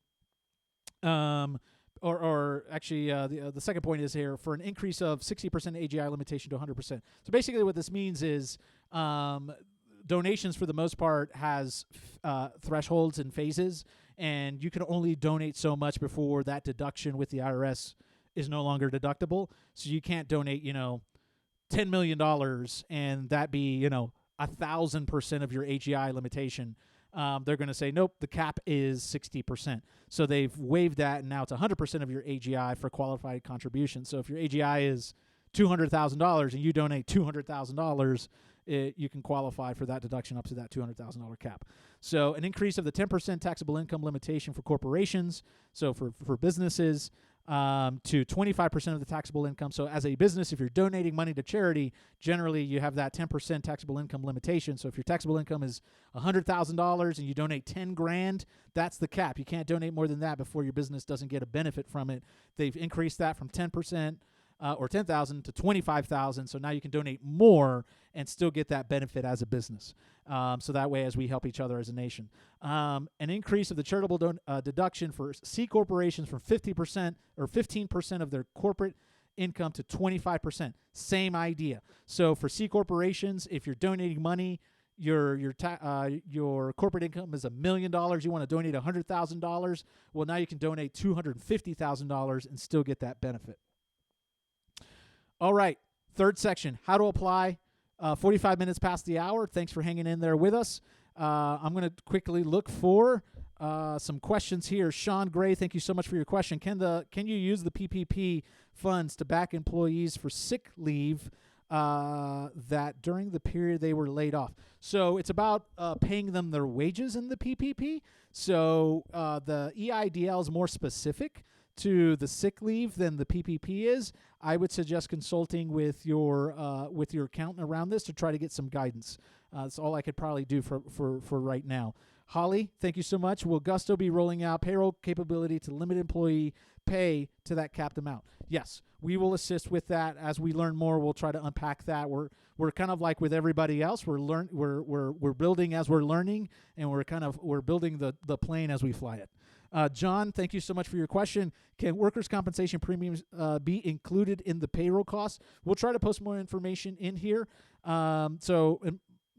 or actually, the second point is here for an increase of 60% AGI limitation to 100%. So basically what this means is donations for the most part has thresholds and phases, and you can only donate so much before that deduction with the IRS is no longer deductible. So you can't donate, $10 million and that be, 1,000% of your AGI limitation. They're going to say, nope, the cap is 60%. So they've waived that, and now it's 100% of your AGI for qualified contribution. So if your AGI is $200,000 and you donate $200,000, you can qualify for that deduction up to that $200,000 cap. So an increase of the 10% taxable income limitation for corporations, so for businesses, to 25% of the taxable income. So as a business, if you're donating money to charity, generally you have that 10% taxable income limitation. So if your taxable income is $100,000 and you donate $10,000, that's the cap. You can't donate more than that before your business doesn't get a benefit from it. They've increased that from 10% or $10,000 to $25,000. So now you can donate more and still get that benefit as a business. So that way, as we help each other as a nation, an increase of the charitable deduction for C corporations from 50% or 15% of their corporate income to 25%. Same idea. So for C corporations, if you're donating money, your corporate income is $1 million. You want to donate $100,000. Well, now you can donate $250,000 and still get that benefit. All right, third section, how to apply. 45 minutes past the hour. Thanks for hanging in there with us. I'm going to quickly look for some questions here. Sean Gray, thank you so much for your question. Can you use the PPP funds to back employees for sick leave that during the period they were laid off? So it's about paying them their wages in the PPP. So the EIDL is more specific to the sick leave than the PPP is. I would suggest consulting with your accountant around this to try to get some guidance. That's all I could probably do for right now. Holly, thank you so much. Will Gusto be rolling out payroll capability to limit employee pay to that capped amount. Yes, we will assist with that. As we learn more, we'll try to unpack that. We're kind of like with everybody else. We're building as we're learning, and we're building the plane as we fly it. John, thank you so much for your question. Can workers' compensation premiums be included in the payroll costs? We'll try to post more information in here.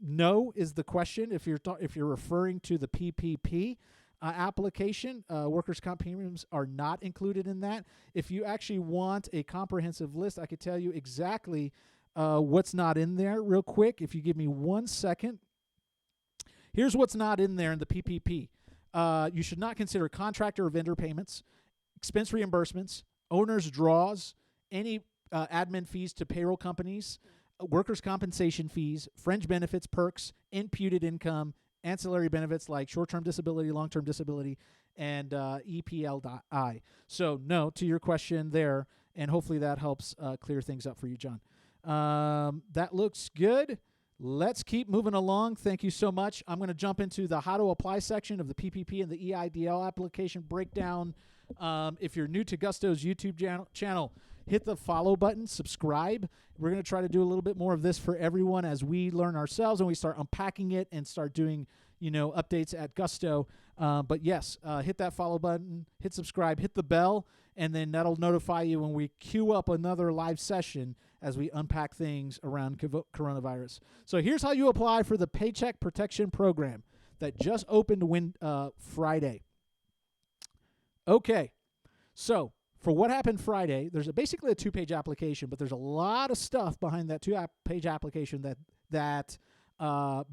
No is the question. If you're referring to the PPP application, workers' comp premiums are not included in that. If you actually want a comprehensive list, I could tell you exactly what's not in there real quick. If you give me 1 second. Here's what's not in there in the PPP. You should not consider contractor or vendor payments, expense reimbursements, owner's draws, any admin fees to payroll companies, workers' compensation fees, fringe benefits, perks, imputed income, ancillary benefits like short-term disability, long-term disability, and EPLI. So no to your question there, and hopefully that helps clear things up for you, John. That looks good. Let's keep moving along. Thank you so much. I'm going to jump into the how to apply section of the PPP and the EIDL application breakdown. If you're new to Gusto's YouTube channel, hit the follow button, subscribe. We're going to try to do a little bit more of this for everyone as we learn ourselves and we start unpacking it and start doing, updates at Gusto. But yes, hit that follow button, hit subscribe, hit the bell, and then that'll notify you when we queue up another live session as we unpack things around coronavirus. So here's how you apply for the Paycheck Protection Program that just opened Friday. Okay, so for what happened Friday, there's basically a 2-page application, but there's a lot of stuff behind that 2-page application that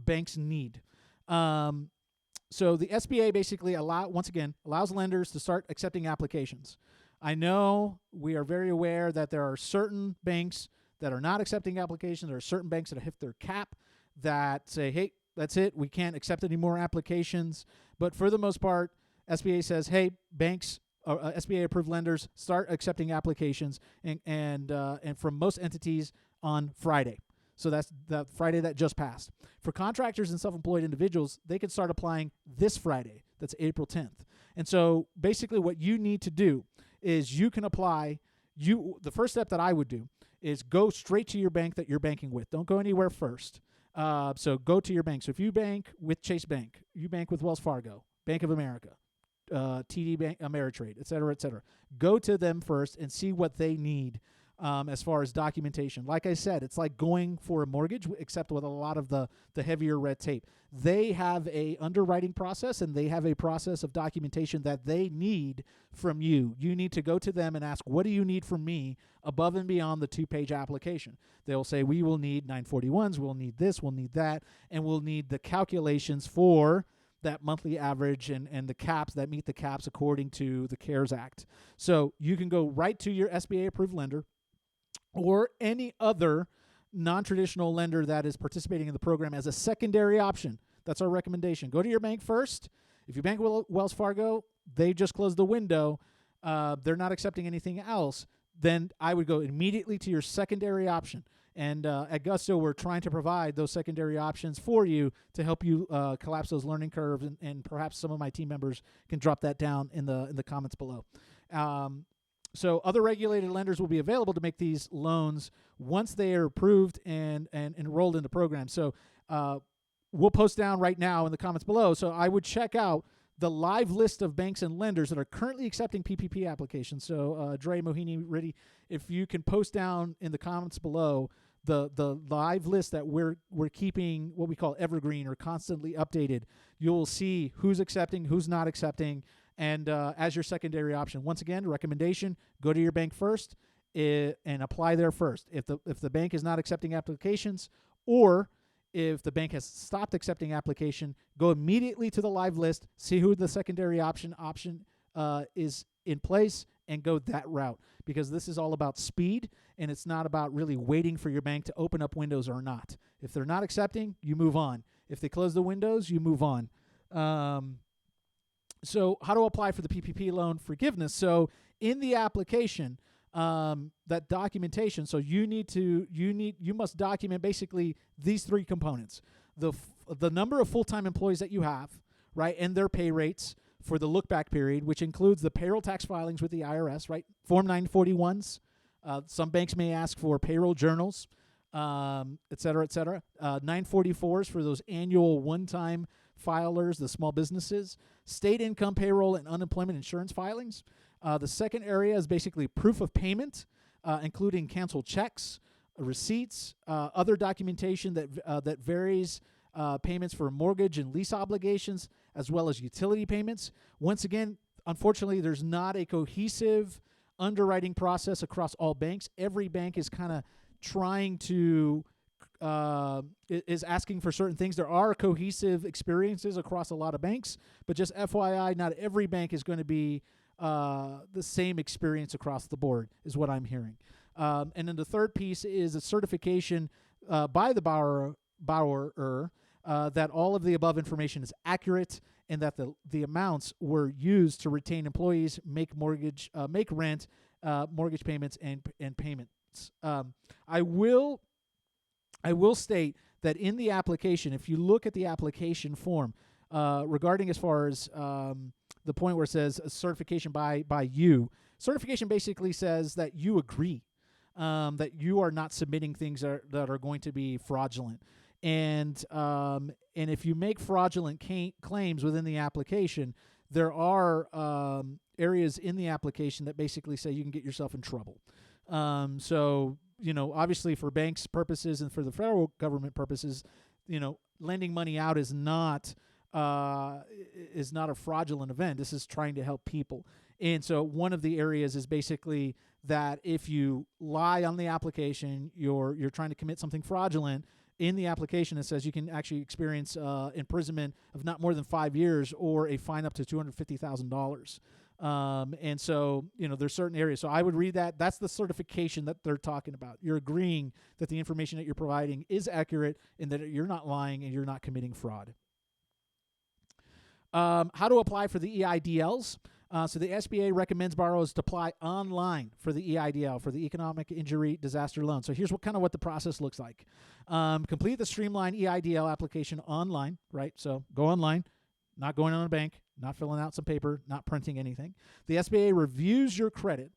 banks need. So the SBA basically allows lenders to start accepting applications. I know we are very aware that there are certain banks that are not accepting applications. There are certain banks that have hit their cap that say, hey, that's it. We can't accept any more applications. But for the most part, SBA says, hey, banks, SBA-approved lenders, start accepting applications and from most entities on Friday. So that's the Friday that just passed. For contractors and self-employed individuals, they can start applying this Friday. That's April 10th. And so basically what you need to do is you can apply. The first step that I would do is go straight to your bank that you're banking with. Don't go anywhere first. So go to your bank. So if you bank with Chase Bank, you bank with Wells Fargo, Bank of America, TD Bank, Ameritrade, et cetera, go to them first and see what they need as far as documentation. Like I said, it's like going for a mortgage, except with a lot of the heavier red tape. They have a underwriting process, and they have a process of documentation that they need from you. You need to go to them and ask, what do you need from me above and beyond the 2-page application? They'll say, we will need 941s, we'll need this, we'll need that, and we'll need the calculations for that monthly average and the caps that meet the caps according to the CARES Act. So you can go right to your SBA-approved lender or any other non-traditional lender that is participating in the program as a secondary option. That's our recommendation. Go to your bank first. If you bank with Wells Fargo, they just closed the window. They're not accepting anything else. Then I would go immediately to your secondary option. And at Gusto, we're trying to provide those secondary options for you to help you collapse those learning curves. And perhaps some of my team members can drop that down in the comments below. So other regulated lenders will be available to make these loans once they are approved and enrolled in the program. So we'll post down right now in the comments below. So I would check out the live list of banks and lenders that are currently accepting PPP applications. So Dre, Mohini, Riddy, if you can post down in the comments below the live list that we're keeping what we call evergreen or constantly updated, you'll see who's accepting, who's not accepting, and as your secondary option. Once again, recommendation, go to your bank first and apply there first. If the bank is not accepting applications, or if the bank has stopped accepting application, go immediately to the live list, see who the secondary option is in place, and go that route, because this is all about speed, and it's not about really waiting for your bank to open up windows or not. If they're not accepting, you move on. If they close the windows, you move on. So how to apply for the PPP loan forgiveness. So in the application, that documentation, so you must document basically these 3 components: the number of full-time employees that you have, right, and their pay rates for the look-back period, which includes the payroll tax filings with the IRS, right? Form 941s. Some banks may ask for payroll journals, et cetera, et cetera. 944s for those annual one-time filers, the small businesses. State income payroll and unemployment insurance filings. The second area is basically proof of payment, including canceled checks, receipts, other documentation that varies payments for mortgage and lease obligations, as well as utility payments. Once again, unfortunately, there's not a cohesive underwriting process across all banks. Every bank is kind of trying to is asking for certain things. There are cohesive experiences across a lot of banks, but just FYI, not every bank is going to be the same experience across the board, is what I'm hearing. And then the third piece is a certification by the borrower that all of the above information is accurate and that the amounts were used to retain employees, make rent, mortgage payments, and payments. I will state that in the application, if you look at the application form regarding as far as the point where it says a certification by you, certification basically says that you agree that you are not submitting things that are going to be fraudulent. And if you make fraudulent claims within the application, there are areas in the application that basically say you can get yourself in trouble. So, obviously for banks' purposes and for the federal government purposes, lending money out is not a fraudulent event. This is trying to help people. And so one of the areas is basically that if you lie on the application, you're trying to commit something fraudulent. In the application, it says you can actually experience imprisonment of not more than 5 years or a fine up to $250,000. And so, there's certain areas. So I would read that. That's the certification that they're talking about. You're agreeing that the information that you're providing is accurate and that you're not lying and you're not committing fraud. How to apply for the EIDLs. So the SBA recommends borrowers to apply online for the EIDL, for the Economic Injury Disaster Loan. So here's what the process looks like. Complete the streamlined EIDL application online, right? So go online, not going on a bank, not filling out some paper, not printing anything. The SBA reviews your credit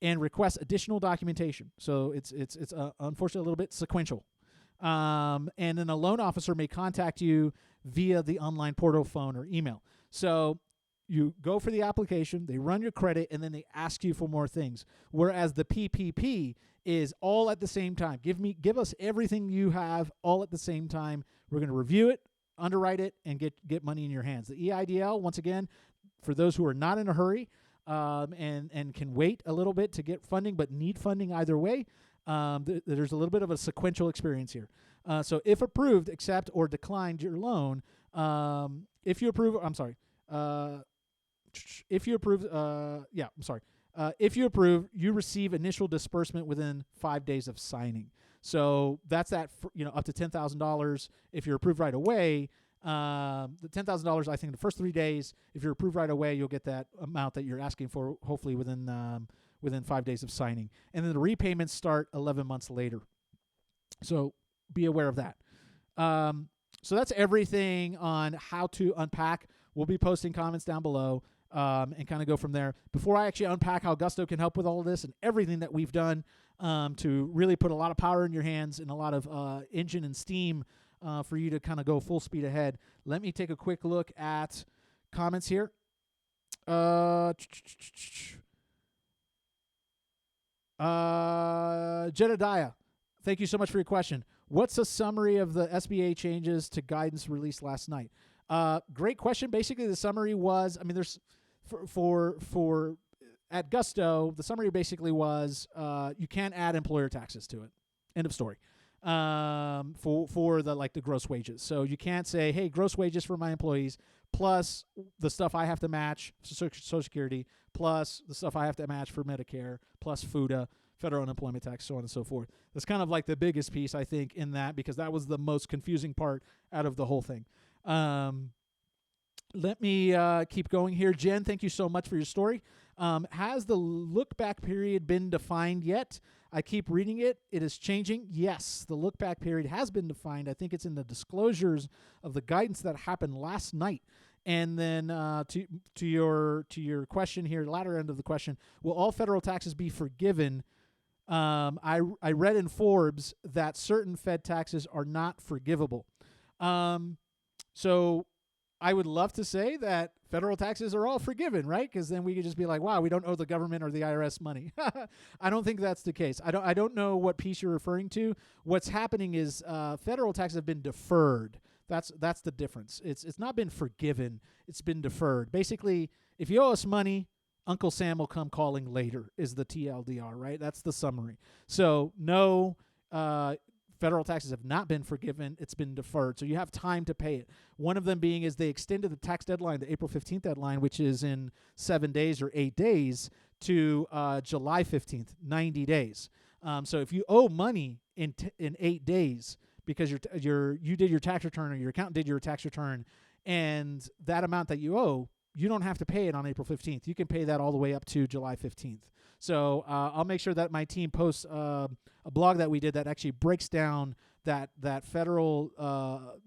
and requests additional documentation. So it's unfortunately a little bit sequential. And then a loan officer may contact you via the online portal, phone, or email. So you go for the application, they run your credit, and then they ask you for more things. Whereas the PPP is all at the same time. Give us everything you have all at the same time. We're going to review it, underwrite it, and get money in your hands. The EIDL, once again, for those who are not in a hurry and can wait a little bit to get funding but need funding either way, there's a little bit of a sequential experience here. So if approved, accept or decline your loan. If you approve, you receive initial disbursement within 5 days of signing. So that's up to $10,000 if you're approved right away. The $10,000, I think, the first 3 days. If you're approved right away, you'll get that amount that you're asking for, hopefully within 5 days of signing. And then the repayments start 11 months later. So be aware of that. So that's everything on how to unpack. We'll be posting comments down below and kind of go from there. Before I actually unpack how Gusto can help with all of this and everything that we've done to really put a lot of power in your hands and a lot of engine and steam for you to kind of go full speed ahead, let me take a quick look at comments here. Jedediah, thank you so much for your question. What's a summary of the SBA changes to guidance released last night? Great question. Basically, the summary was, there's for at Gusto, the summary basically was you can't add employer taxes to it. End of story. For the gross wages. So you can't say, hey, gross wages for my employees plus the stuff I have to match, Social Security, plus the stuff I have to match for Medicare, plus FUTA, federal unemployment tax, so on and so forth. That's kind of like the biggest piece, I think, in that, because that was the most confusing part out of the whole thing. Let me keep going here. Jen, thank you so much for your story. Has the look-back period been defined yet? I keep reading it. It is changing. Yes, the look-back period has been defined. I think it's in the disclosures of the guidance that happened last night. And then to your question here, latter end of the question, will all federal taxes be forgiven? I read in Forbes that certain Fed taxes are not forgivable. So I would love to say that federal taxes are all forgiven, right? Because then we could just be like, wow, we don't owe the government or the IRS money. I don't think that's the case. I don't know what piece you're referring to. What's happening is federal taxes have been deferred. That's the difference. It's not been forgiven. It's been deferred. Basically, if you owe us money, Uncle Sam will come calling later is the TLDR, right? That's the summary. So no, federal taxes have not been forgiven. It's been deferred. So you have time to pay it. One of them being is they extended the tax deadline, the April 15th deadline, which is in 7 days or 8 days, to July 15th, 90 days. So if you owe money in 8 days because you did your tax return or your accountant did your tax return, and that amount that you owe, you don't have to pay it on April 15th. You can pay that all the way up to July 15th. So I'll make sure that my team posts a blog that we did that actually breaks down that federal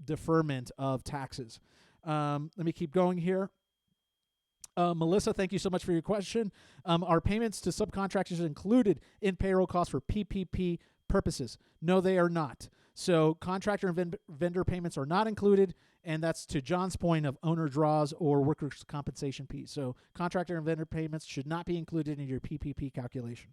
deferment of taxes. Let me keep going here. Melissa, thank you so much for your question. Are payments to subcontractors included in payroll costs for PPP purposes? No, they are not. So contractor and vendor payments are not included, and that's to John's point of owner draws or workers' compensation piece. So contractor and vendor payments should not be included in your PPP calculation.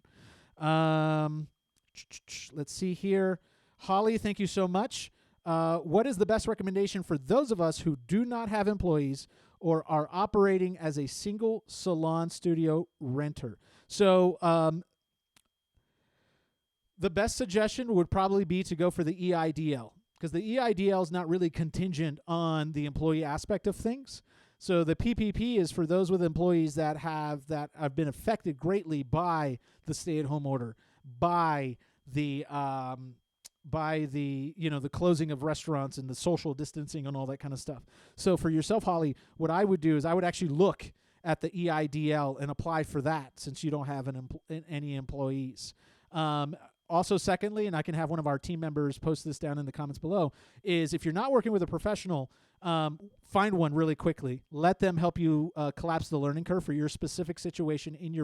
Let's see here. Holly, thank you so much. What is the best recommendation for those of us who do not have employees or are operating as a single salon studio renter? So the best suggestion would probably be to go for the EIDL, because the EIDL is not really contingent on the employee aspect of things. So the PPP is for those with employees that have been affected greatly by the stay-at-home order, by the the closing of restaurants and the social distancing and all that kind of stuff. So for yourself, Holly, what I would do is I would actually look at the EIDL and apply for that since you don't have any employees. Also, secondly, and I can have one of our team members post this down in the comments below, is if you're not working with a professional, find one really quickly. Let them help you collapse the learning curve for your specific situation in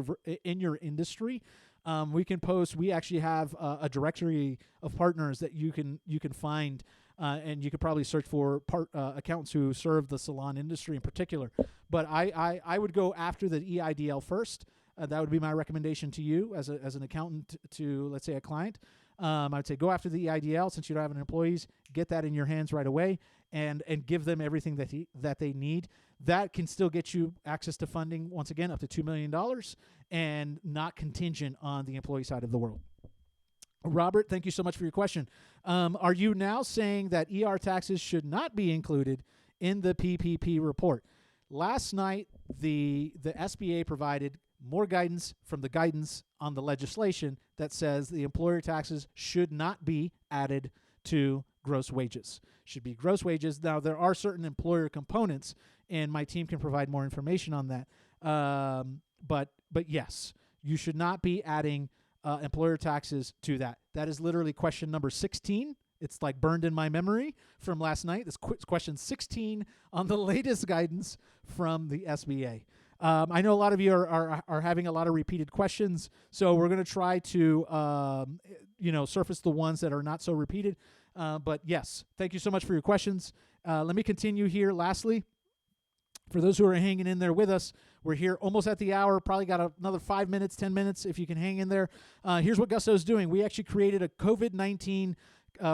your industry. We actually have a directory of partners that you can find, and you could probably search for accountants who serve the salon industry in particular. But I would go after the EIDL first. That would be my recommendation to you as an accountant to, let's say, a client. I'd say go after the EIDL since you don't have any employees. Get that in your hands right away and give them everything that they need. That can still get you access to funding, once again, up to $2 million and not contingent on the employee side of the world. Robert, thank you so much for your question. Are you now saying that ER taxes should not be included in the PPP report? Last night, the SBA provided more guidance from the guidance on the legislation that says the employer taxes should not be added to gross wages. Should be gross wages. Now, there are certain employer components, and my team can provide more information on that. But yes, you should not be adding employer taxes to that. That is literally question number 16. It's like burned in my memory from last night. It's question 16 on the latest guidance from the SBA. I know a lot of you are having a lot of repeated questions, so we're going to try to surface the ones that are not so repeated. But yes, thank you so much for your questions. Let me continue here. Lastly, for those who are hanging in there with us, we're here almost at the hour. Probably got another 5 minutes, 10 minutes if you can hang in there. Here's what Gusto is doing. We actually created a COVID-19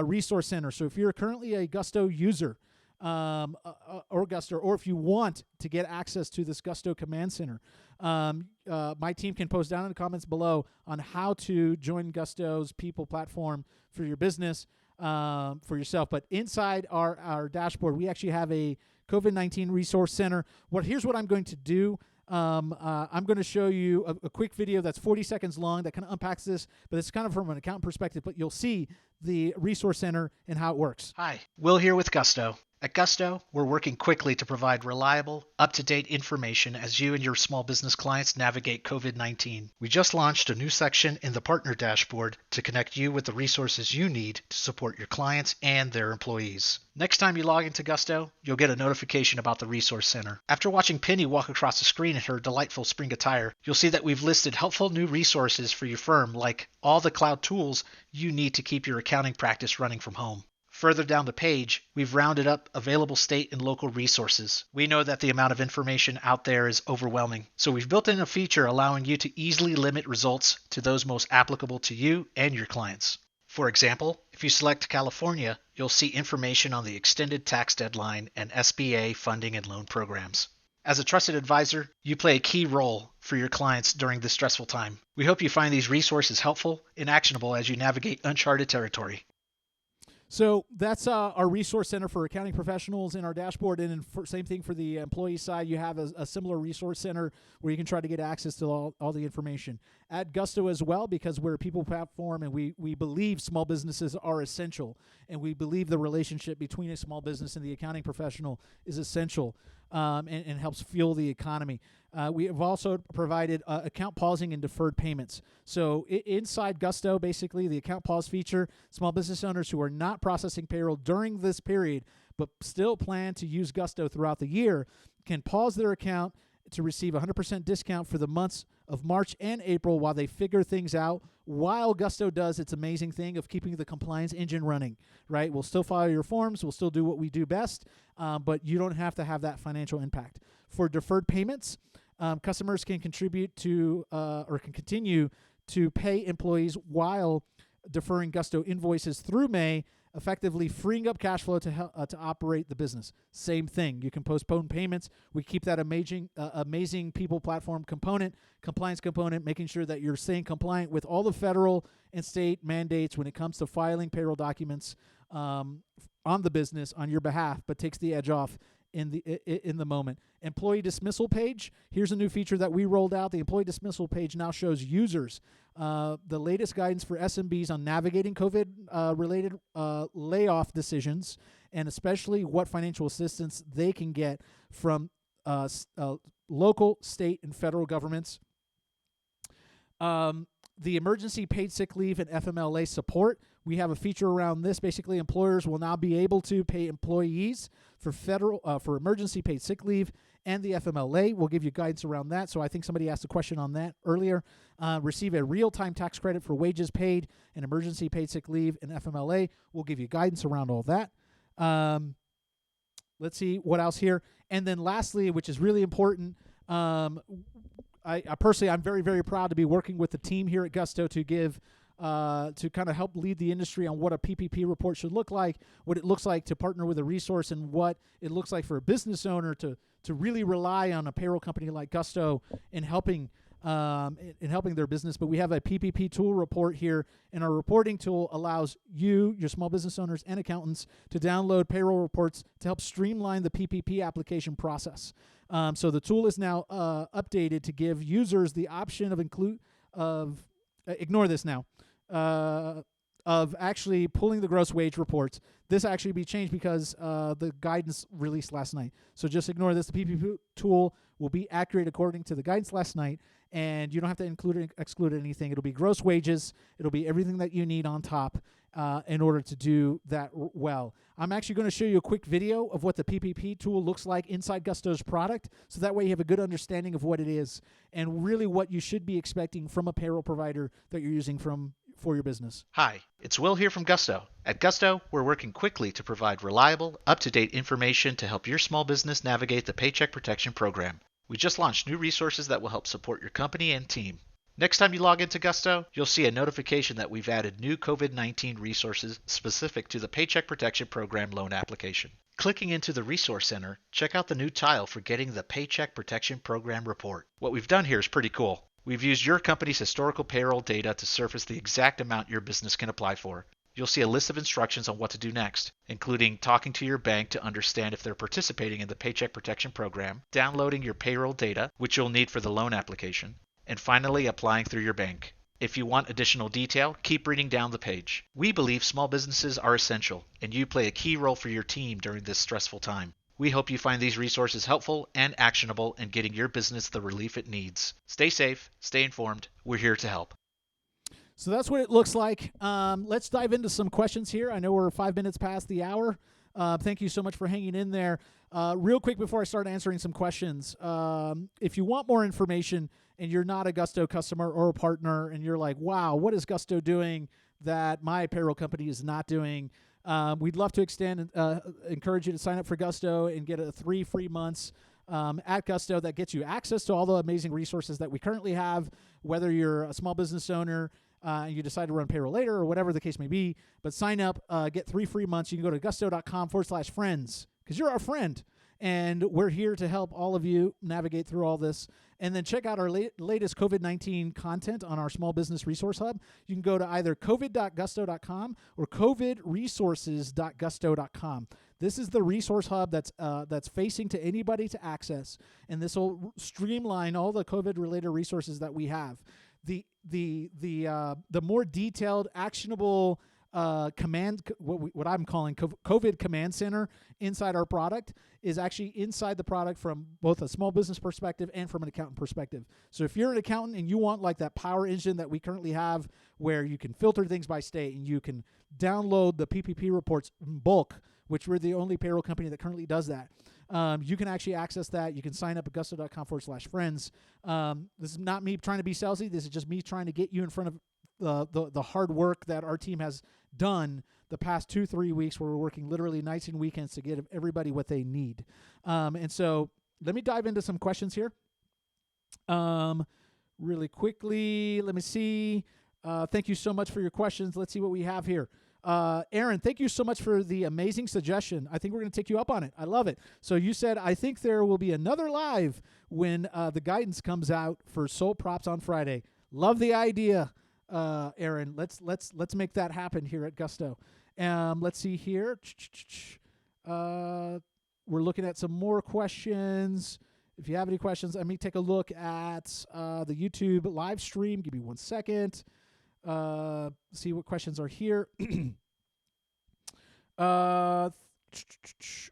resource center. So if you're currently a Gusto user, or Gusto, or if you want to get access to this Gusto Command Center, my team can post down in the comments below on how to join Gusto's people platform for your business, for yourself. But inside our dashboard, we actually have a COVID-19 resource center. Here's what I'm going to do. I'm going to show you a quick video that's 40 seconds long that kind of unpacks this, but it's kind of from an accountant perspective. But you'll see the Resource Center and how it works. Hi, Will here with Gusto. At Gusto, we're working quickly to provide reliable, up-to-date information as you and your small business clients navigate COVID-19. We just launched a new section in the Partner Dashboard to connect you with the resources you need to support your clients and their employees. Next time you log into Gusto, you'll get a notification about the Resource Center. After watching Penny walk across the screen in her delightful spring attire, you'll see that we've listed helpful new resources for your firm, like all the cloud tools you need to keep your accounting practice running from home. Further down the page, we've rounded up available state and local resources. We know that the amount of information out there is overwhelming, so we've built in a feature allowing you to easily limit results to those most applicable to you and your clients. For example, if you select California, you'll see information on the extended tax deadline and SBA funding and loan programs. As a trusted advisor, you play a key role for your clients during this stressful time. We hope you find these resources helpful and actionable as you navigate uncharted territory. So that's our Resource Center for accounting professionals in our dashboard. And same thing for the employee side. You have a similar Resource Center where you can try to get access to all the information. At Gusto as well, because we're a people platform and we believe small businesses are essential. And we believe the relationship between a small business and the accounting professional is essential and helps fuel the economy. We have also provided account pausing and deferred payments. So inside Gusto, basically, the account pause feature, small business owners who are not processing payroll during this period but still plan to use Gusto throughout the year can pause their account to receive 100% discount for the months of March and April while they figure things out, while Gusto does its amazing thing of keeping the compliance engine running, right? We'll still follow your forms. We'll still do what we do best, but you don't have to have that financial impact. For deferred payments, customers can contribute to or can continue to pay employees while deferring Gusto invoices through May, effectively freeing up cash flow to operate the business. Same thing. You can postpone payments. We keep that amazing people platform component, compliance component, making sure that you're staying compliant with all the federal and state mandates when it comes to filing payroll documents on the business on your behalf, but takes the edge off in the moment. Employee dismissal page. Here's a new feature that we rolled out. The employee dismissal page now shows users the latest guidance for SMBs on navigating COVID-related layoff decisions, and especially what financial assistance they can get from local, state, and federal governments. The emergency paid sick leave and FMLA support. We have a feature around this. Basically, employers will now be able to pay employees for emergency paid sick leave and the FMLA. We'll give you guidance around that. So I think somebody asked a question on that earlier. Receive a real-time tax credit for wages paid and emergency paid sick leave and FMLA. We'll give you guidance around all that. Let's see what else here. And then lastly, which is really important, I personally, I'm very, very proud to be working with the team here at Gusto to give to kind of help lead the industry on what a PPP report should look like, what it looks like to partner with a resource, and what it looks like for a business owner to really rely on a payroll company like Gusto in helping their business. But we have a PPP tool report here, and our reporting tool allows you, your small business owners, and accountants to download payroll reports to help streamline the PPP application process. So the tool is now updated to give users the option ignore this now, of actually pulling the gross wage reports. This actually be changed because the guidance released last night. So just ignore this. The PPP tool will be accurate according to the guidance last night, and you don't have to include or exclude anything. It'll be gross wages. It'll be everything that you need on top in order to do that well. I'm actually going to show you a quick video of what the PPP tool looks like inside Gusto's product, so that way you have a good understanding of what it is and really what you should be expecting from a payroll provider that you're using for your business. Hi, it's Will here from Gusto. At Gusto, we're working quickly to provide reliable, up-to-date information to help your small business navigate the Paycheck Protection Program. We just launched new resources that will help support your company and team. Next time you log into Gusto, you'll see a notification that we've added new COVID-19 resources specific to the Paycheck Protection Program loan application. Clicking into the Resource Center, check out the new tile for getting the Paycheck Protection Program report. What we've done here is pretty cool. We've used your company's historical payroll data to surface the exact amount your business can apply for. You'll see a list of instructions on what to do next, including talking to your bank to understand if they're participating in the Paycheck Protection Program, downloading your payroll data, which you'll need for the loan application, and finally applying through your bank. If you want additional detail, keep reading down the page. We believe small businesses are essential, and you play a key role for your team during this stressful time. We hope you find these resources helpful and actionable in getting your business the relief it needs. Stay safe, stay informed. We're here to help. So that's what it looks like. Let's dive into some questions here. I know we're 5 minutes past the hour. Thank you so much for hanging in there. Real quick before I start answering some questions, if you want more information and you're not a Gusto customer or a partner and you're like, wow, what is Gusto doing that my payroll company is not doing? We'd love to encourage you to sign up for Gusto and get 3 free months at Gusto that gets you access to all the amazing resources that we currently have, whether you're a small business owner, and you decide to run payroll later or whatever the case may be. But sign up, get 3 free months. You can go to gusto.com/friends because you're our friend. And we're here to help all of you navigate through all this. And then check out our latest COVID-19 content on our Small Business Resource Hub. You can go to either covid.gusto.com or covidresources.gusto.com. This is the resource hub that's facing to anybody to access, and this will streamline all the COVID-related resources that we have. The more detailed, actionable what I'm calling COVID Command Center inside our product is actually inside the product from both a small business perspective and from an accountant perspective. So if you're an accountant and you want like that power engine that we currently have where you can filter things by state and you can download the PPP reports in bulk, which we're the only payroll company that currently does that, you can actually access that. You can sign up at gusto.com/friends. This is not me trying to be salesy. This is just me trying to get you in front of the hard work that our team has done the past 2-3 weeks where we're working literally nights and weekends to get everybody what they need. And so let me dive into some questions here. Really quickly, let me see. Thank you so much for your questions. Let's see what we have here. Aaron, thank you so much for the amazing suggestion. I think we're going to take you up on it. I love it. So you said, I think there will be another live when the guidance comes out for Soul Props on Friday. Love the idea. Aaron, let's make that happen here at Gusto. Let's see here. We're looking at some more questions. If you have any questions, let me take a look at the YouTube live stream. Give me 1 second. See what questions are here.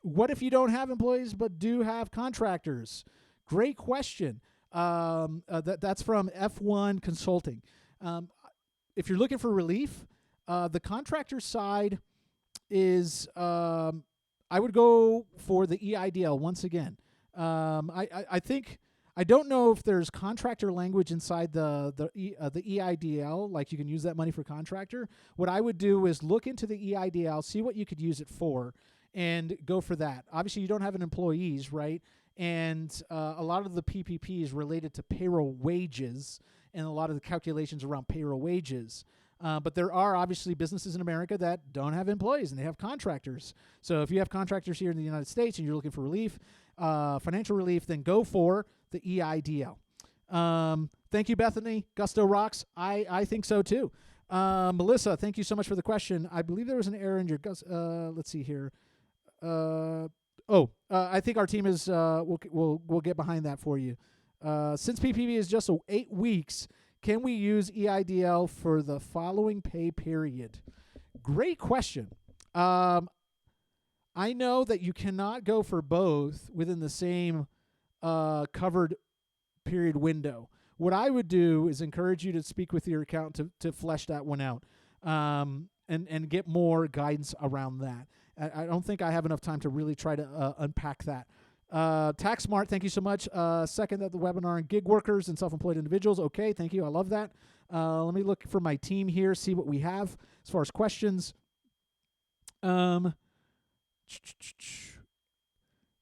What if you don't have employees but do have contractors? Great question. That's from F1 Consulting. If you're looking for relief, the contractor side is I would go for the EIDL once again. I think I don't know if there's contractor language inside the EIDL, like you can use that money for contractor. What I would do is look into the EIDL, see what you could use it for, and go for that. Obviously, you don't have an employees, right? And a lot of the PPP is related to payroll wages and a lot of the calculations around payroll wages. But there are obviously businesses in America that don't have employees and they have contractors. So if you have contractors here in the United States and you're looking for relief, financial relief, then go for the EIDL. Thank you, Bethany. Gusto rocks. I think so too. Melissa, thank you so much for the question. I believe there was an error in your let's see here. I think our team is we'll get behind that for you. Since PPP is just 8 weeks, can we use EIDL for the following pay period? Great question. I know that you cannot go for both within the same covered period window. What I would do is encourage you to speak with your accountant to flesh that one out and get more guidance around that. I don't think I have enough time to really try to unpack that. Tax Smart, thank you so much. Second at the webinar on gig workers and self-employed individuals. Okay, thank you. I love that. Let me look for my team here, see what we have as far as questions.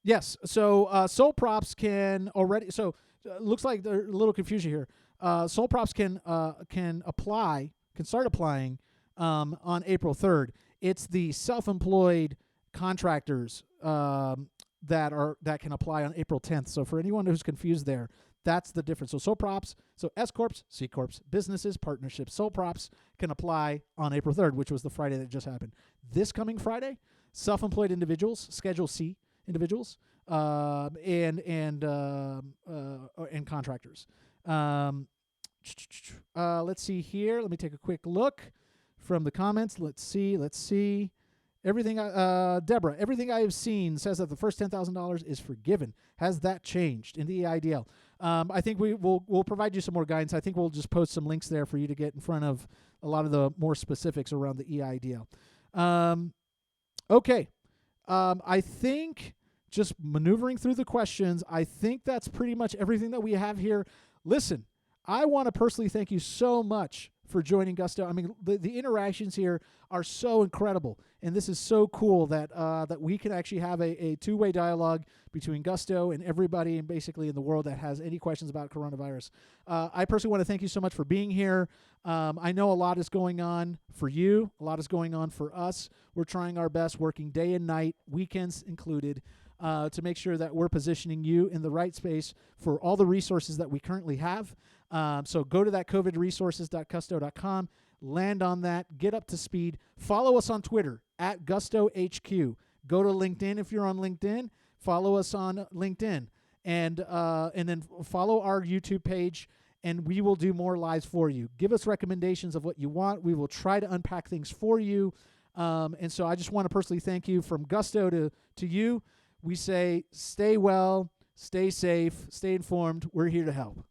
Yes, so Soul Props can already, so looks like there's a little confusion here. Soul Props can start applying on April 3rd. It's the self-employed contractors that can apply on April 10th. So for anyone who's confused there, that's the difference. So Soul Props, so S Corps, C Corps, businesses, partnerships, Soul Props can apply on April 3rd, which was the Friday that just happened. This coming Friday, self-employed individuals, Schedule C individuals, and contractors. Let's see here. Let me take a quick look from the comments. Let's see. Everything, Deborah, everything I have seen says that the first $10,000 is forgiven. Has that changed in the EIDL? I think we'll provide you some more guidance. I think we'll just post some links there for you to get in front of a lot of the more specifics around the EIDL. Okay. I think just maneuvering through the questions, I think that's pretty much everything that we have here. Listen, I want to personally thank you so much for joining Gusto. I mean, the interactions here are so incredible, and this is so cool that that we can actually have a two-way dialogue between Gusto and everybody and basically in the world that has any questions about coronavirus. I personally want to thank you so much for being here. I know a lot is going on for you. A lot is going on for us. We're trying our best, working day and night, weekends included, to make sure that we're positioning you in the right space for all the resources that we currently have. So go to that covidresources.gusto.com, land on that, get up to speed. Follow us on Twitter at GustoHQ. Go to LinkedIn if you're on LinkedIn. Follow us on LinkedIn, and then follow our YouTube page, and we will do more lives for you. Give us recommendations of what you want. We will try to unpack things for you. And so I just want to personally thank you from Gusto to you. We say stay well, stay safe, stay informed. We're here to help.